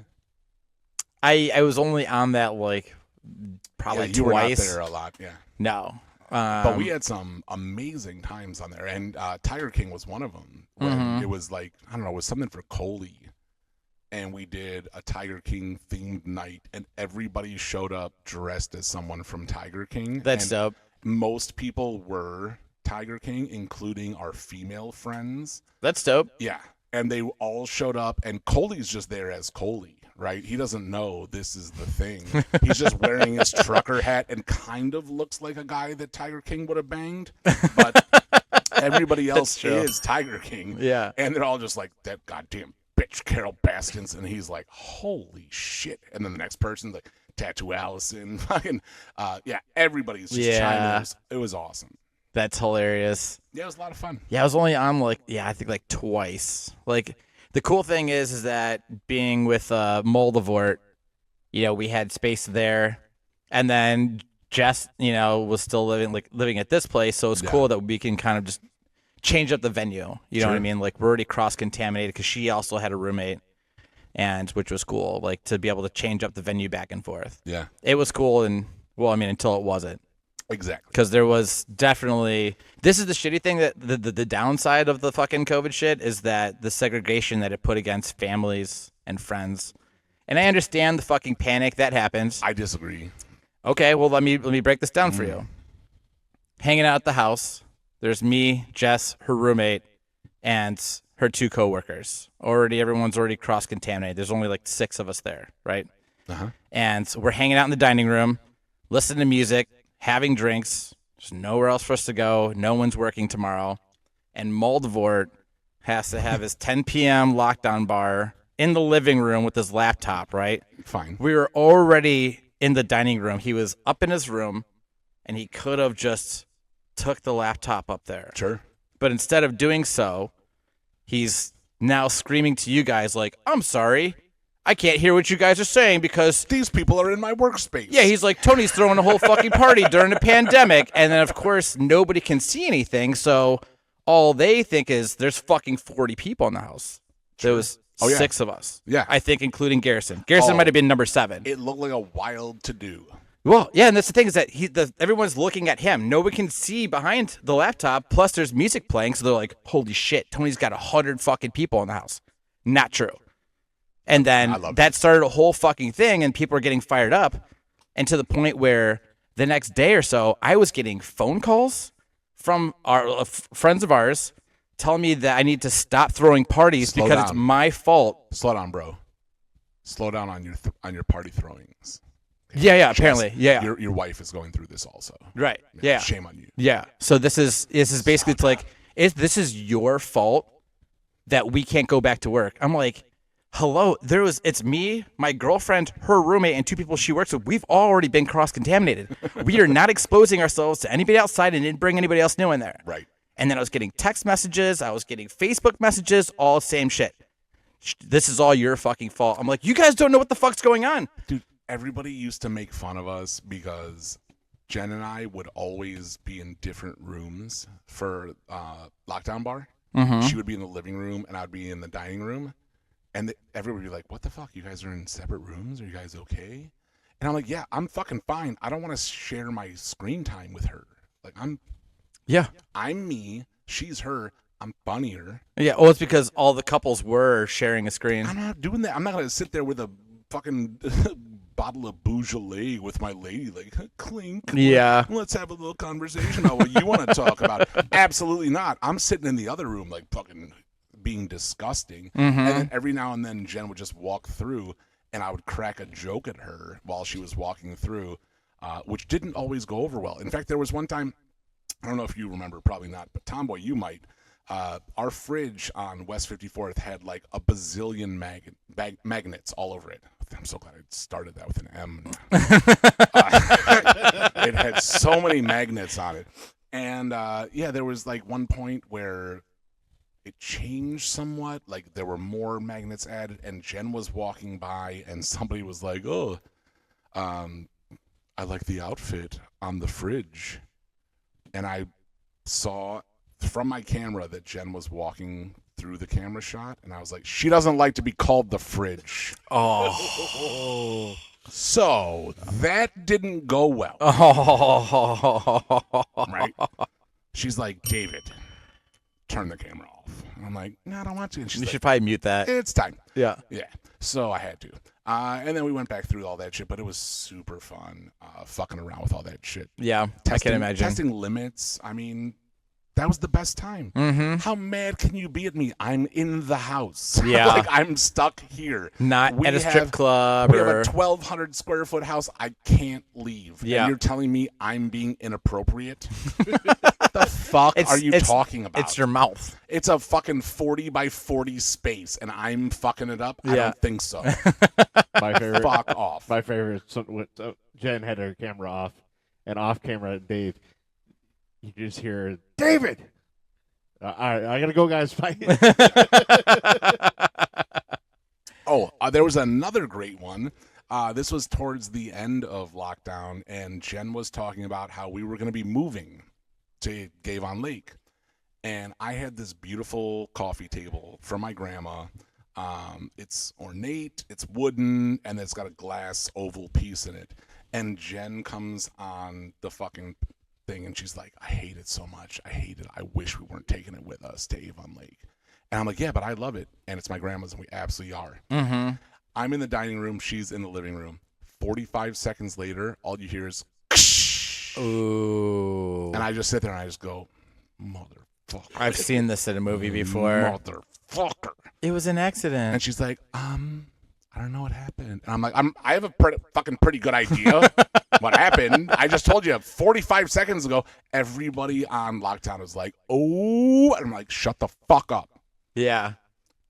I was only on that like probably yeah, you were not twice. there a lot. Yeah. No. But we had some amazing times on there, and Tiger King was one of them. When Mhm. it was like, I don't know, it was something for Coley, and we did a Tiger King themed night, and everybody showed up dressed as someone from Tiger King. That's and dope. most people were Tiger King, including our female friends. That's dope. Yeah, and they all showed up, and Coley's just there as Coley, right? He doesn't know this is the thing. He's just wearing his trucker hat and kind of looks like a guy that Tiger King would have banged, but everybody else true. is Tiger King. Yeah. And they're all just like, that goddamn bitch Carol Baskins, and he's like, holy shit. And then the next person's like, Tattoo Allison, fucking, yeah, everybody's just Yeah. chiming. It was awesome. That's hilarious. Yeah, it was a lot of fun. Yeah, I was only on I think like twice. Like the cool thing is that being with Moldavort, we had space there, and then Jess, was still living at this place, so it's Yeah. cool that we can kind of just change up the venue. You know what I Sure. mean? Like we're already cross contaminated because she also had a roommate, and which was cool. Like to be able to change up the venue back and forth. Yeah, It was cool, and until it wasn't. exactly. Because there was definitely this is the shitty thing that the downside of the fucking COVID shit is that the segregation that it put against families and friends. And I understand the fucking panic that happens. I disagree. Okay, well let me break this down for you. Hanging out at the house, there's me, Jess, her roommate, and her 2 coworkers. Everyone's already cross contaminated. There's only like 6 of us there, right? Uh-huh. And we're hanging out in the dining room, listening to music, having drinks. There's nowhere else for us to go. No one's working tomorrow. And Moldavort has to have his 10 p.m. lockdown bar in the living room with his laptop, right? Fine. We were already in the dining room. He was up in his room, and he could have just took the laptop up there. Sure. But instead of doing so, he's now screaming to you guys like, I'm sorry. I can't hear what you guys are saying because These people are in my workspace. yeah, he's like, Tony's throwing a whole fucking party during a pandemic. And then, of course, nobody can see anything. So all they think is there's fucking 40 people in the house. There was Oh, yeah. 6 of us. Yeah. I think, including Garrison. Garrison Oh. might have been number 7. It looked like a wild to do. Well, yeah, and that's the thing is that everyone's looking at him. Nobody can see behind the laptop. Plus, there's music playing. So they're like, holy shit, Tony's got 100 fucking people in the house. Not true. And I then love that started a whole fucking thing, and people are getting fired up, and to the point where the next day or so, I was getting phone calls from our friends of ours telling me that I need to stop throwing parties Slow because down. it's my fault. Slow down, bro. Slow down on your party throwings. Yeah, Just- apparently. Yeah. Your wife is going through this also. Right. Yeah. Shame on you. Yeah. So this is basically it's like this is your fault that we can't go back to work. I'm like, hello, it's me, my girlfriend, her roommate, and 2 people she works with. We've already been cross-contaminated. We are not exposing ourselves to anybody outside and didn't bring anybody else new in there. Right. And then I was getting text messages, I was getting Facebook messages, all same shit. This is all your fucking fault. I'm like, you guys don't know what the fuck's going on. Dude, everybody used to make fun of us because Jen and I would always be in different rooms for Lockdown Bar. Mm-hmm. She would be in the living room and I'd be in the dining room. And everybody would be like, what the fuck? You guys are in separate rooms? Are you guys okay? And I'm like, yeah, I'm fucking fine. I don't want to share my screen time with her. Like, I'm me. She's her. I'm funnier. Yeah. Well, it's because all the couples were sharing a screen. I'm not doing that. I'm not going to sit there with a fucking bottle of Beaujolais with my lady, like, clink. Yeah. Let's have a little conversation about what you want to talk about. Absolutely not. I'm sitting in the other room, like, fucking being disgusting. Mm-hmm. And then every now and then Jen would just walk through and I would crack a joke at her while she was walking through, which didn't always go over well. In fact, there was one time, I don't know if you remember, probably not, but Tomboy, you might. Our fridge on West 54th had like a bazillion magnets all over it. I'm so glad I started that with an M. It had so many magnets on it. And yeah, there was like one point where it changed somewhat. Like there were more magnets added, and Jen was walking by, and somebody was like, "Oh, I like the outfit on the fridge," and I saw from my camera that Jen was walking through the camera shot, and I was like, "She doesn't like to be called the fridge." Oh. So that didn't go well, Oh. right? She's like, "David, turn the camera off." And I'm like, "No, I don't want to." And she's You like, should probably mute that. "It's time." Yeah. Yeah. So I had to. And then we went back through all that shit, but it was super fun fucking around with all that shit. Yeah. I can imagine. Testing limits. I mean, that was the best time. Mm-hmm. How mad can you be at me? I'm in the house. Yeah. Like, I'm stuck here. Not We at a strip have- club We have or a 1,200 square foot house. I can't leave. Yeah. And you're telling me I'm being inappropriate? The fuck are you talking about? It's your mouth. It's a fucking 40 by 40 space, and I'm fucking it up? I Yeah. don't think so. My favorite. Fuck off. My favorite. So Jen had her camera off, and off camera, Dave. You just hear David. All right, I gotta go, guys. Bye. Oh, there was another great one. This was towards the end of lockdown, and Jen was talking about how we were going to be moving to Gavon Lake. And I had this beautiful coffee table from my grandma. It's ornate, it's wooden, and it's got a glass oval piece in it. And Jen comes on the fucking thing, and she's like, "I hate it so much. I hate it. I wish we weren't taking it with us to Avon Lake." And I'm like, "Yeah, but I love it, and it's my grandma's, and we absolutely are." Mm-hmm. I'm in the dining room. She's in the living room. 45 seconds later, all you hear is, Ooh. and I just sit there and I just go, "Motherfucker." I've seen this in a movie before. Motherfucker. It was an accident. And she's like, I don't know what happened. And I'm like, I have a pretty good idea what happened. I just told you 45 seconds ago. Everybody on lockdown is like, "Oh," and I'm like, "Shut the fuck up." Yeah.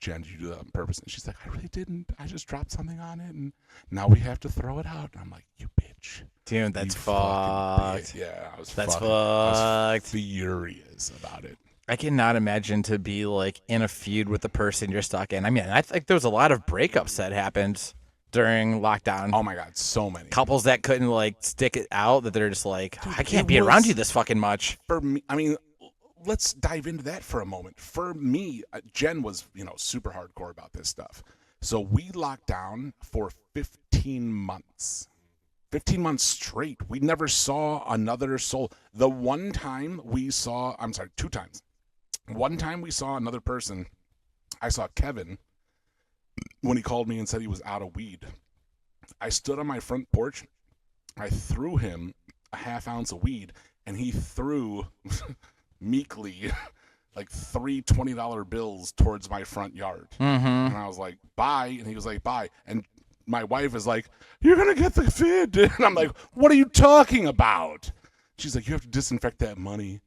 "Jen, did you do that on purpose?" And she's like, "I really didn't. I just dropped something on it, and now we have to throw it out." And I'm like, "You bitch." Dude, that's You fucking fucked. bitch. Yeah, I was That's fucking, I was fucked. furious about it. I cannot imagine to be like in a feud with the person you're stuck in. I mean, I think there was a lot of breakups that happened during lockdown. Oh my god, so many. Couples that couldn't like stick it out, that they're just like, Dude, I can't it be around was- you this fucking much. For me, I mean, let's dive into that for a moment. For me, Jen was, super hardcore about this stuff. So we locked down for 15 months. 15 months straight. We never saw another soul. The one time we saw, I'm sorry, 2 times. One time we saw another person. I saw Kevin when he called me and said he was out of weed. I stood on my front porch. I threw him a half ounce of weed, and he threw meekly like three $20 bills towards my front yard. Mm-hmm. And I was like, bye. And he was like, bye. And my wife is like, you're going to get the vid. And I'm like, what are you talking about? She's like, you have to disinfect that money.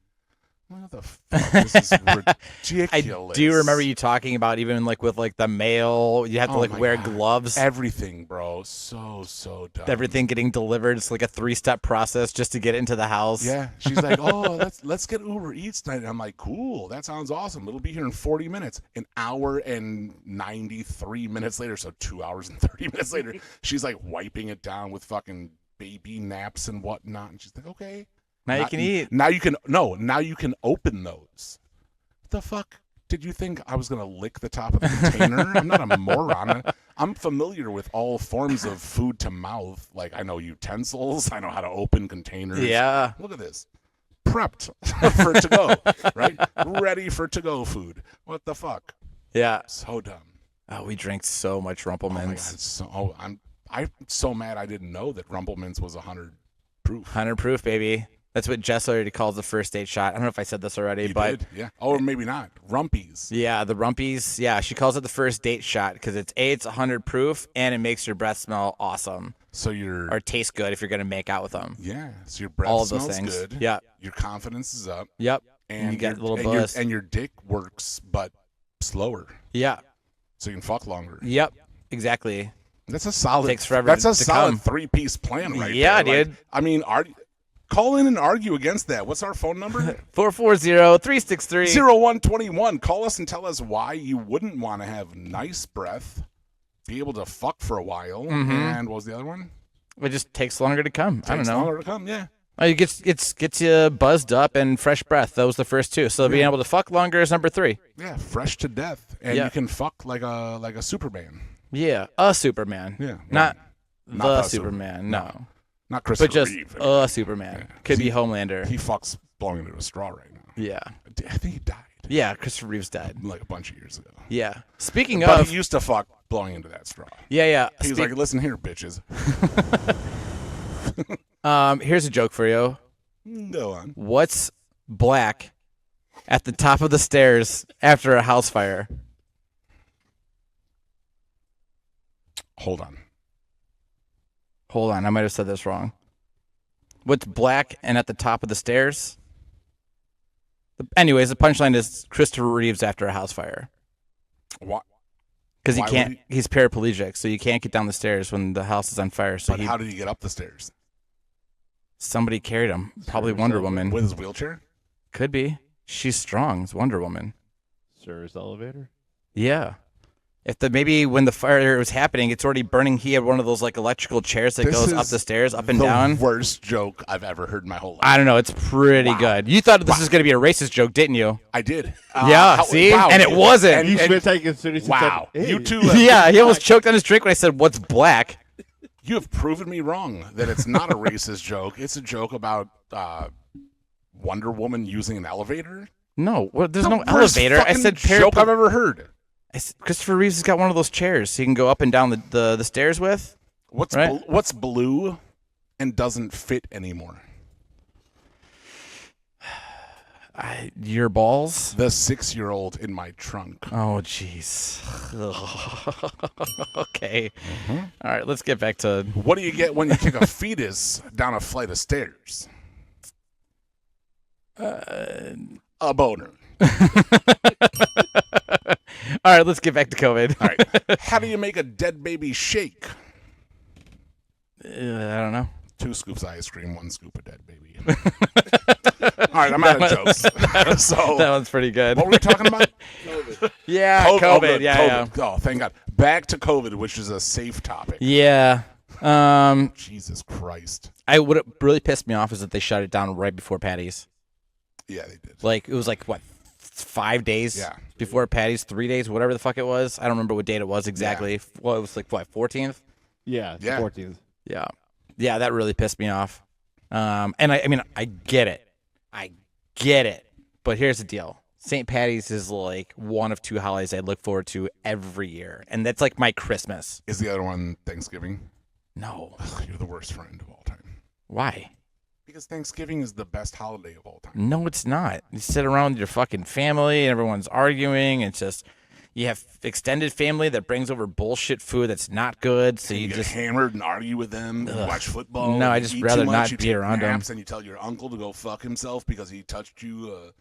What the fuck? This is ridiculous. I do remember you talking about even like with like the mail, you have to Oh like my wear God. gloves. Everything, bro. So dumb. Everything getting delivered. It's like a 3-step process just to get into the house. Yeah. She's like, oh, let's get Uber Eats tonight. And I'm like, cool. That sounds awesome. It'll be here in 40 minutes. An hour and 93 minutes later, so 2 hours and 30 minutes later, she's like wiping it down with fucking baby naps and whatnot. And she's like, okay. Now you can eat. Now you can open those. What the fuck did you think I was gonna lick the top of the container? I'm not a moron. I'm familiar with all forms of food to mouth. Like I know utensils. I know how to open containers. Yeah. Look at this. Prepped for to go, right? Ready for to go food. What the fuck? Yeah. So dumb. Oh, we drank so much Oh my God. Rumplemans. I'm so mad I didn't know that Rumplemans was 100 proof. 100 proof, baby. That's what Jess already calls the first date shot. I don't know if I said this already, You but did? Yeah. Or maybe not. Rumpies. yeah, the Rumpies. Yeah, she calls it the first date shot because it's 100 proof and it makes your breath smell awesome So you're or taste good if you're gonna make out with them. yeah. So your breath All of those smells things. good. Yeah. Your confidence is up. Yep. And you get a little and your, buzz. and your dick works, but slower, Yeah. so you can fuck longer. Yep. Exactly. That's a solid. Takes forever That's a to solid come. 3-piece plan, right Yeah, there. Like, dude. I mean, call in and argue against that. What's our phone number? 440-363. 0121. Call us and tell us why you wouldn't want to have nice breath, be able to fuck for a while, Mhm. and what was the other one? It just takes longer to come. I don't Takes know. longer to come. Yeah. It gets you buzzed up and fresh breath. That was the first two. So being able to fuck longer is number 3. Yeah, fresh to death, and Yeah. you can fuck like a Superman. Yeah, a Superman. Yeah, Not not the the Superman. No. Not Christopher But just Reeve. a Superman. Yeah. Could be He- Homelander. He fucks blowing into a straw right now. Yeah. I think he died Yeah, Christopher Reeves died. like a bunch of years ago. Yeah. Speaking But of, he used to fuck blowing into that straw. yeah. He was like, listen here, bitches. Here's a joke for you. Go on. What's black at the top of the stairs after a house fire? Hold on. Hold on, I might have said this wrong. What's black and at the top of the stairs? Anyways, the punchline is Christopher Reeves after a house fire. What? Because he Why would can't, he's paraplegic, so you can't get down the stairs when the house is on fire. So But how did he get up the stairs? somebody carried him. Probably Wonder Woman. With his wheelchair? Could be. She's strong. It's Wonder Woman. Sir's elevator. Yeah. Maybe when the fire was happening, it's already burning. He had one of those like electrical chairs that This goes up is the stairs, up and the down. worst joke I've ever heard in my whole life. I don't know. It's pretty Wow. good. You thought this was going to be a racist joke, didn't you? I did. Yeah, see? And it wasn't. You And- should take it seriously. wow. Hey, You two Yeah, he almost choked on his drink when I said, "What's black?" You have proven me wrong that it's not a racist joke. It's a joke about Wonder Woman using an elevator. No, there's no The worst elevator. I fucking said joke I've ever heard. Christopher Reeves has got one of those chairs he can go up and down the stairs with. What's Right. what's blue and doesn't fit anymore? Your balls? The 6-year-old in my trunk. Oh, jeez. Okay. All right, let's get back to. What do you get when you kick a fetus down a flight of stairs? A boner. All right, let's get back to COVID. All right. How do you make a dead baby shake? I don't know. 2 scoops of ice cream, 1 scoop of dead baby. All right, I'm out of jokes. So, That one's pretty good. what were we talking about? Yeah, Oh, COVID. good, Yeah, COVID. Oh, thank God. Back to COVID, which is a safe topic. yeah. Jesus Christ. What it really pissed me off is that they shut it down right before Patty's. Yeah, they did. Like it was like what, 5 days Yeah. before Patty's, 3 days, whatever the fuck it was. I don't remember what date it was exactly. Well, it was like what, 14th? Yeah, it's the Yeah. 14th. Yeah, that really pissed me off. And I mean, I get it. But here's the deal. St. Patty's is like one of 2 holidays I look forward to every year, and that's like my Christmas. Is the other one Thanksgiving? No, Ugh, you're the worst friend of all time. why? Because Thanksgiving is the best holiday of all time. No, it's not. You sit around with your fucking family and everyone's arguing. It's just you have extended family that brings over bullshit food that's not good. So And you get just hammered and argue with them, and watch football. No, I and just eat rather too much, not you be take around 'em. naps, and you tell your uncle to go fuck himself because he touched you.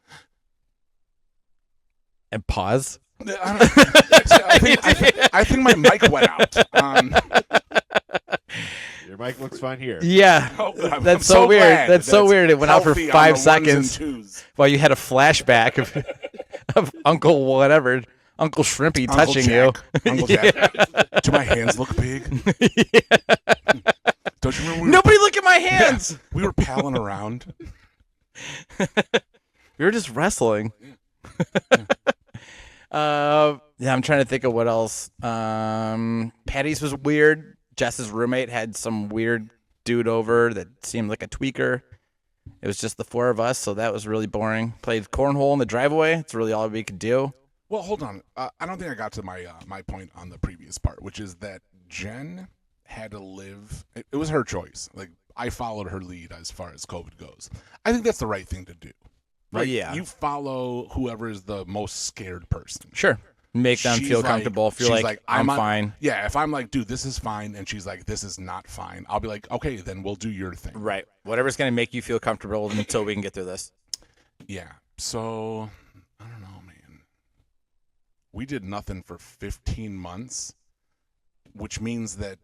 and pause. I think my mic went out. Your mic looks fine here. Yeah, I'm that's so so weird. glad That's so that's weird. It went out for healthy on 5 the ones and seconds twos. while you had a flashback of Uncle whatever, Uncle Shrimpy Uncle touching Jack. you. Uncle Jack. Do my hands look big? Don't you remember? Nobody look at my hands. We were palling around. We were just wrestling. Yeah, I'm trying to think of what else. Patty's was weird. Jess's roommate had some weird dude over that seemed like a tweaker. It was just the 4 of us, so that was really boring. Played cornhole in the driveway. It's really all we could do. Well, hold on. I don't think I got to my my point on the previous part, which is that Jen had to live. It was her choice. Like, I followed her lead as far as COVID goes. I think that's the right thing to do. Well, yeah. You follow whoever is the most scared person. Sure. Make them She's feel like- comfortable. If you're she's like, I'm on- fine. Yeah, if I'm like, dude, this is fine, and she's like, this is not fine, I'll be like, okay, then we'll do your thing. Right. Whatever's going to make you feel comfortable until we can get through this. Yeah. So, I don't know, man. We did nothing for 15 months, which means that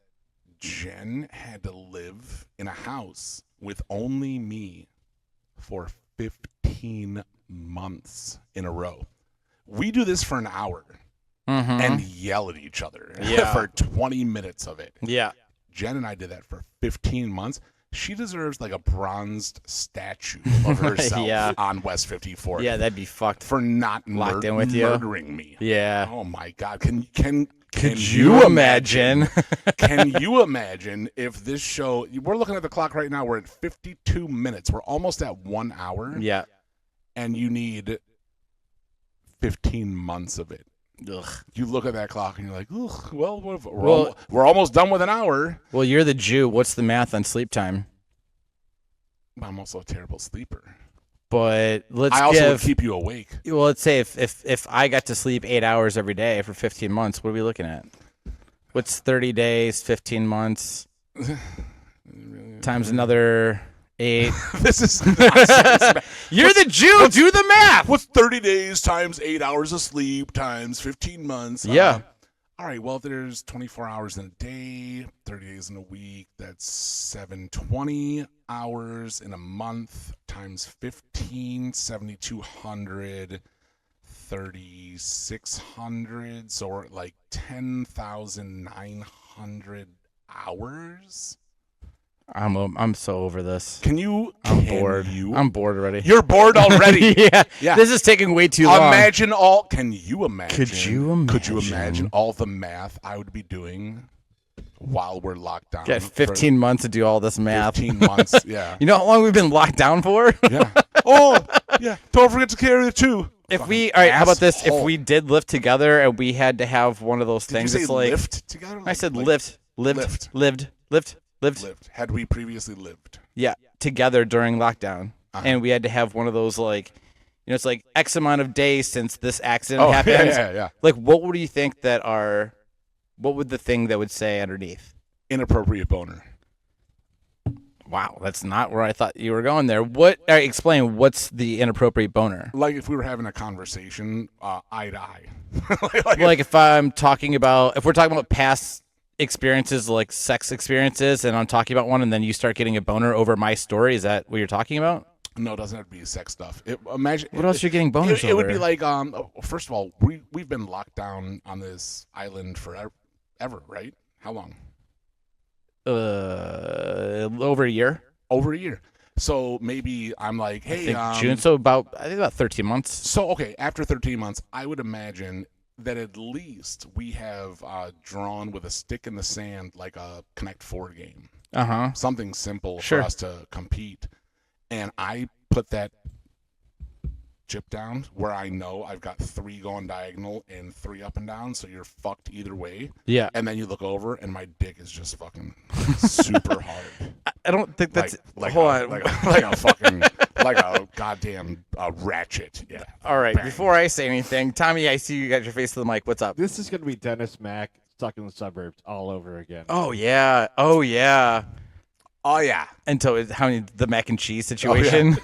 Jen had to live in a house with only me for 15 months in a row. We do this for an hour Mm-hmm. and yell at each other Yeah. for 20 minutes of it. Yeah. Jen and I did that for 15 months. She deserves like a bronzed statue of herself Yeah. on West 54th Yeah, that'd be fucked. for not Locked in with you? murdering me. Yeah. Oh my God! Can Could you imagine? Can you imagine if this show? We're looking at the clock right now. We're at 52 minutes. We're almost at 1 hour. Yeah. And you need 15 months of it. Ugh. You look at that clock and you're like, ugh, well, Well- we're almost done with an hour. Well, you're the Jew. What's the math on sleep time? But I'm also a terrible sleeper. But let's I also would give. keep you awake. Well, let's say if I got to sleep 8 hours every day for 15 months, what are we looking at? What's 30 days, 15 months times another 8? This is nonsense. You're the Jew. Do the math. What's 30 days times 8 hours of sleep times 15 months? Yeah. All right, well, there's 24 hours in a day, 30 days in a week. That's 720 hours in a month times 15, 7,200, 3,600. So we're at like 10,900 hours. I'm so over this. Can you? I'm can bored. You, I'm bored already. You're bored already. yeah. Yeah. This is taking way too long. Imagine all. Can you imagine? Could you Could you imagine? imagine all the math I would be doing while we're locked down? Got for 15 months to do all this math. 15 months. Yeah. You know how long we've been locked down for? Yeah. Oh, yeah. Don't forget to carry the 2. If we, all right, how about this? If Asshole. we did live together and we had to have one of those Did you things, say it's like lift together? I said, like lift. lift. Had we previously lived? Yeah, together during lockdown, Uh-huh. and we had to have one of those like, it's like X amount of days since this accident happened. Oh, yeah. Like, what would you think what would the thing that would say underneath? Inappropriate boner. Wow, that's not where I thought you were going there. What? All right, explain. What's the inappropriate boner? Like if we were having a conversation eye to eye. Like if we're talking about past experiences, like sex experiences, and I'm talking about one, and then you start getting a boner over my story. Is that what you're talking about? No, it doesn't have to be sex stuff. Imagine What else you're getting boners It would be over? like, first of all, we've been locked down on this island forever, right? How long? Over a year. Over a year. So maybe I'm like, hey, I think June. So about 13 months. So okay, after 13 months, I would imagine that at least we have drawn with a stick in the sand like a Connect 4 game. Something simple Sure. for us to compete. And I put that chip down where I know I've got 3 going diagonal and 3 up and down, so you're fucked either way. Yeah. And then you look over and my dick is just fucking super hard. I don't think that's. like hold a, on. like a fucking like a goddamn ratchet. Yeah. All right. Bang. Before I say anything, Tommy, I see you got your face to the mic. What's up? This is going to be Dennis Mack stuck in the suburbs all over again. Oh yeah. Oh yeah. Oh yeah. Until the mac and cheese situation.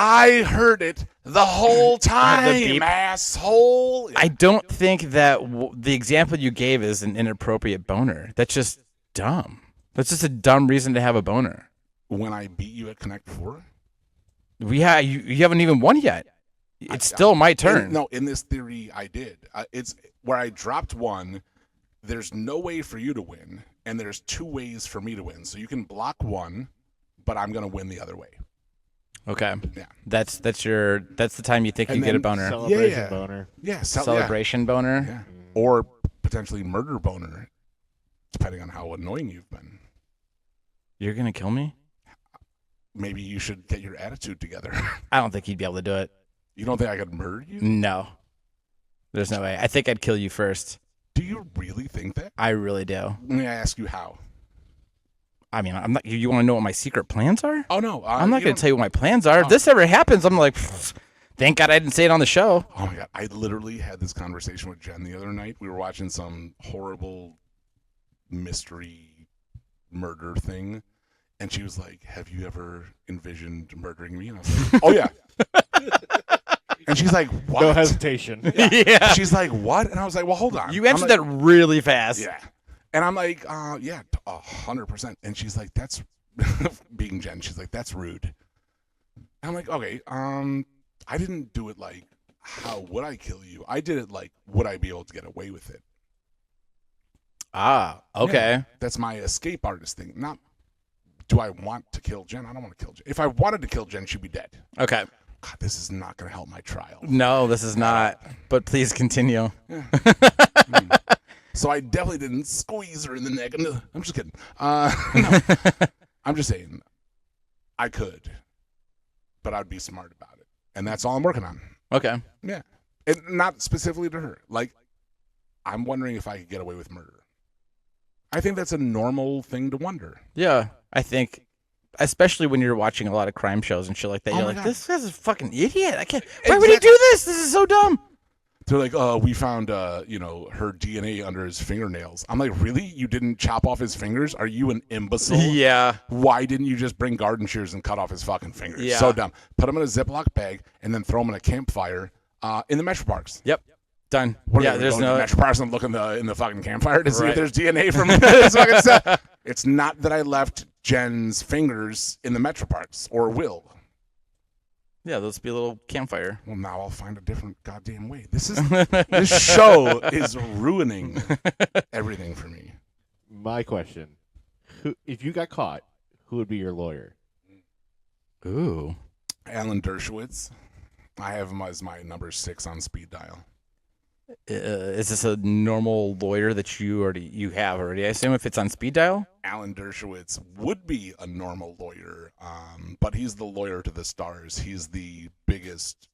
I heard it the whole The time, beep. asshole. I don't think that the example you gave is an inappropriate boner. That's just dumb. That's just a dumb reason to have a boner. When I beat you at Connect 4? You haven't even won yet. It's still my turn. In this theory, I did. It's where I dropped one. There's no way for you to win, and there's 2 ways for me to win. So you can block one, but I'm going to win the other way. Okay. Yeah. That's the time you think And you get a then boner. Celebration Yeah. boner. Yeah. Celebration boner. Yeah. Or potentially murder boner, depending on how annoying you've been. You're gonna kill me? Maybe you should get your attitude together. I don't think you'd be able to do it. You don't think I could murder you? No. There's no way. I think I'd kill you first. Do you really think that? I really do. Let me ask you how. I mean, I'm not. You want to know what my secret plans are? Oh no, I'm not you going don't- to tell you what my plans are. If Oh. this ever happens, I'm like, thank God I didn't say it on the show. Oh my god, I literally had this conversation with Jen the other night. We were watching some horrible mystery murder thing, and she was like, "Have you ever envisioned murdering me?" And I was like, "Oh yeah." And she's like, "What?" No hesitation. Yeah. She's like, "What?" And I was like, "Well, hold on." You I'm answered like, that really fast. Yeah. And I'm like, yeah, 100%. And she's like, that's being Jen. She's like, that's rude. And I'm like, okay, I didn't do it like, how would I kill you? I did it like, would I be able to get away with it? Ah, okay. Yeah, that's my escape artist thing. Not, do I want to kill Jen? I don't want to kill Jen. If I wanted to kill Jen, she'd be dead. Okay. God, this is not going to help my trial. No, this is not. But please continue. So I definitely didn't squeeze her in the neck. I'm just kidding. No. I'm just saying I could, but I'd be smart about it. And that's all I'm working on. Okay. Yeah. And not specifically to her. Like, I'm wondering if I could get away with murder. I think that's a normal thing to wonder. Yeah, I think, especially when you're watching a lot of crime shows and shit like that, Oh you're my like, God. this guy's a fucking idiot. I can't. Why would he do this? This is so dumb. They're like, we found, her DNA under his fingernails. I'm like, really? You didn't chop off his fingers? Are you an imbecile? Yeah. Why didn't you just bring garden shears and cut off his fucking fingers? Yeah. So dumb. Put him in a Ziploc bag and then throw him in a campfire in the Metro Parks. Yep. Done. What are Yeah, they, there's go to no. the Metro Parks and look in the fucking campfire to see Right. if there's DNA from this fucking stuff. It's not that I left Jen's fingers in the Metro Parks or will. Yeah, let's be a little campfire. Well, now I'll find a different goddamn way. This show is ruining everything for me. My question: if you got caught, who would be your lawyer? Ooh. Alan Dershowitz. I have him as my number 6 on speed dial. Is this a normal lawyer that you have already? I assume if it's on speed dial. Alan Dershowitz would be a normal lawyer, but he's the lawyer to the stars. He's the biggest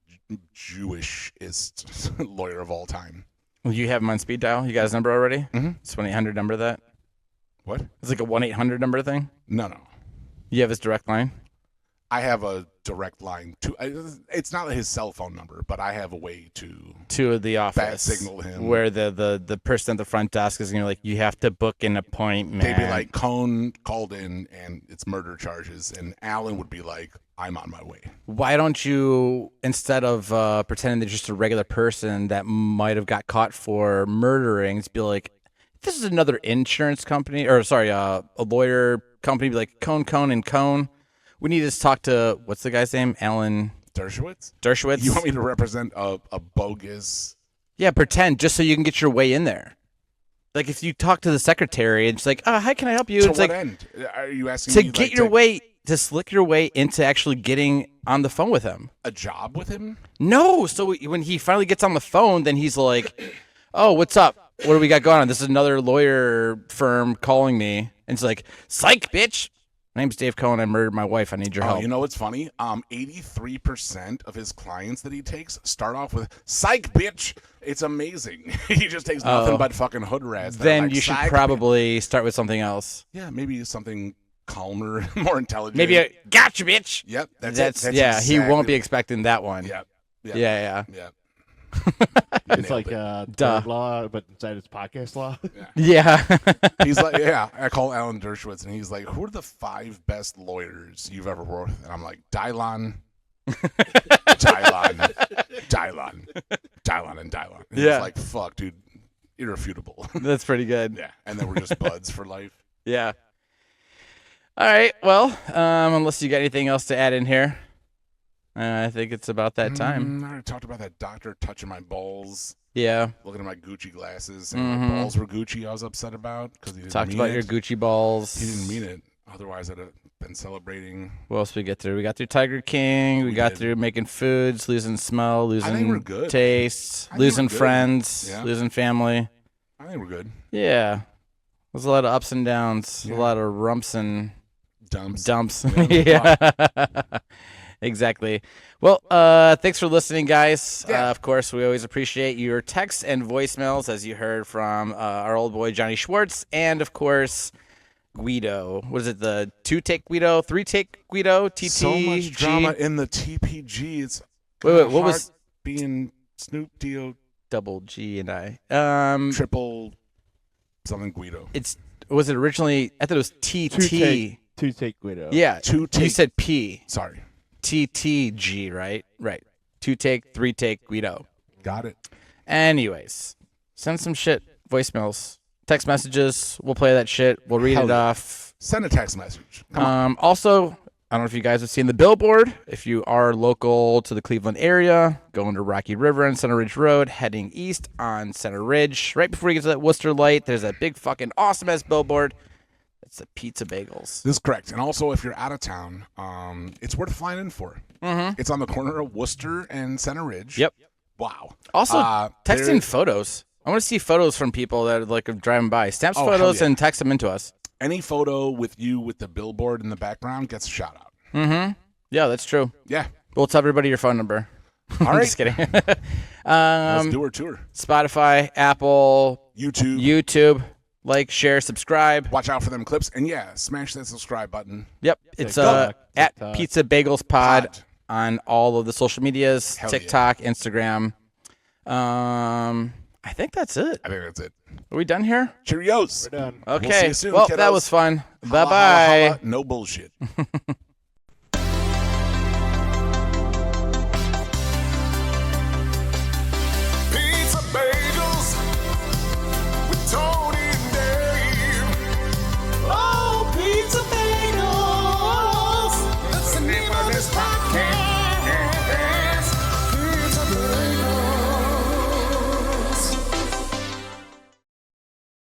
Jewishest lawyer of all time. Well, you have him on speed dial. You got his number already? Mhm. It's 1-800 number that. What? It's like a 1-800 number thing. No. You have his direct line. I have a direct line to. It's not his cell phone number, but I have a way to. The office. signal him. Where the person at the front desk is gonna be like, you have to book an appointment. They'd be like, Cone called in and it's murder charges, and Alan would be like, I'm on my way. why don't you, instead of pretending they're just a regular person that might have got caught for murdering, just be like, this is another insurance company, or sorry, a lawyer company, be like, Cone, and Cone. We need to talk to, what's the guy's name? Alan Dershowitz? You want me to represent a bogus? Yeah, pretend, just so you can get your way in there. Like, if you talk to the secretary and it's like, how can I help you? To It's what like, end? Are you asking to me get like, your way, to slick your way into actually getting on the phone with him. a job with him? No, so when he finally gets on the phone, then he's like, oh, what's up? What do we got going on? This is another lawyer firm calling me. And it's like, psych, bitch. My name's Dave Cohen. I murdered my wife. I need your help. You know what's funny? 83% of his clients that he takes start off with "psych, bitch." It's amazing. He just takes nothing but fucking hood rats. that are Then like, you should "Psych, probably start with something else. bitch." Yeah, maybe something calmer, more intelligent. Maybe a gotcha, bitch. Yep, that's yeah. He won't exactly- be expecting that one. Yep. Yep. Yeah. Yep. It's Nailed like it. third law, but inside it's podcast law. Yeah. He's like, yeah. I call Alan Dershowitz, and he's like, "Who are the 5 best lawyers you've ever worked with?" And I'm like, Dylon, Dylon, and Dylon. And Yeah. He's like, "Fuck, dude, irrefutable." That's pretty good. Yeah, and then we're just buds for life. Yeah. All right. Well, unless you got anything else to add in here, I think it's about that time. I already talked about that doctor touching my balls, Yeah. looking at my Gucci glasses, and my balls were Gucci. I was upset about because he didn't Talked mean about it. your Gucci balls. He didn't mean it. Otherwise, I'd have been celebrating. What else we get through? We got through Tiger King. We got did. through making foods, losing smell, think we're losing good. taste, I think losing we're good. friends, Yeah. losing family. I think we're good. Yeah. There's a lot of ups and downs, Yeah. a lot of rumps and Dumps. dumps. Yeah. Yeah. Exactly. Well, thanks for listening, guys. Yeah. Of course, we always appreciate your texts and voicemails, as you heard from our old boy Johnny Schwartz, and of course Guido. What is it? The 2-take Guido, 3-take Guido, TTG. So much drama in the TPG. It's Wait, what hard was being Snoop Dio double G and I? triple something Guido? Was it originally? I thought it was TT. Two take Guido. Yeah, Two you take. said P. Sorry, TTG, right? Right. 2-take, 3-take Guido. got it. Anyways, send some shit, voicemails, text messages. We'll play that shit. We'll read Hell it yeah. off. Send a text message. Come on. Also, I don't know if you guys have seen the billboard. If you are local to the Cleveland area, going to Rocky River and Center Ridge Road, heading east on Center Ridge, right before you get to that Worcester light, there's that big fucking awesome ass billboard. It's the Pizza Bagels. This is correct. And also, if you're out of town, it's worth flying in for. Mm-hmm. It's on the corner of Worcester and Center Ridge. Yep. Wow. Also, text there- in photos. I want to see photos from people that are driving by. Stamps Oh, hell photos yeah. and text them into us. Any photo with you with the billboard in the background gets a shout out. Mm-hmm. Yeah, that's true. Yeah. We'll tell everybody your phone number. All I'm right. just kidding. Let's do our tour. Spotify, Apple, YouTube. YouTube. Like, share, subscribe. Watch out for them clips. And yeah, smash that subscribe button. Yep. It's TikTok. at TikTok. Pizza Bagels Pod Pod. on all of the social medias, Hell yeah. TikTok, Instagram. I think that's it. I think that's it. Are we done here? Cheerios. We're done. Okay. We'll see you soon, well, that kiddos. was fun. Holla, holla, Bye-bye. holla. No bullshit.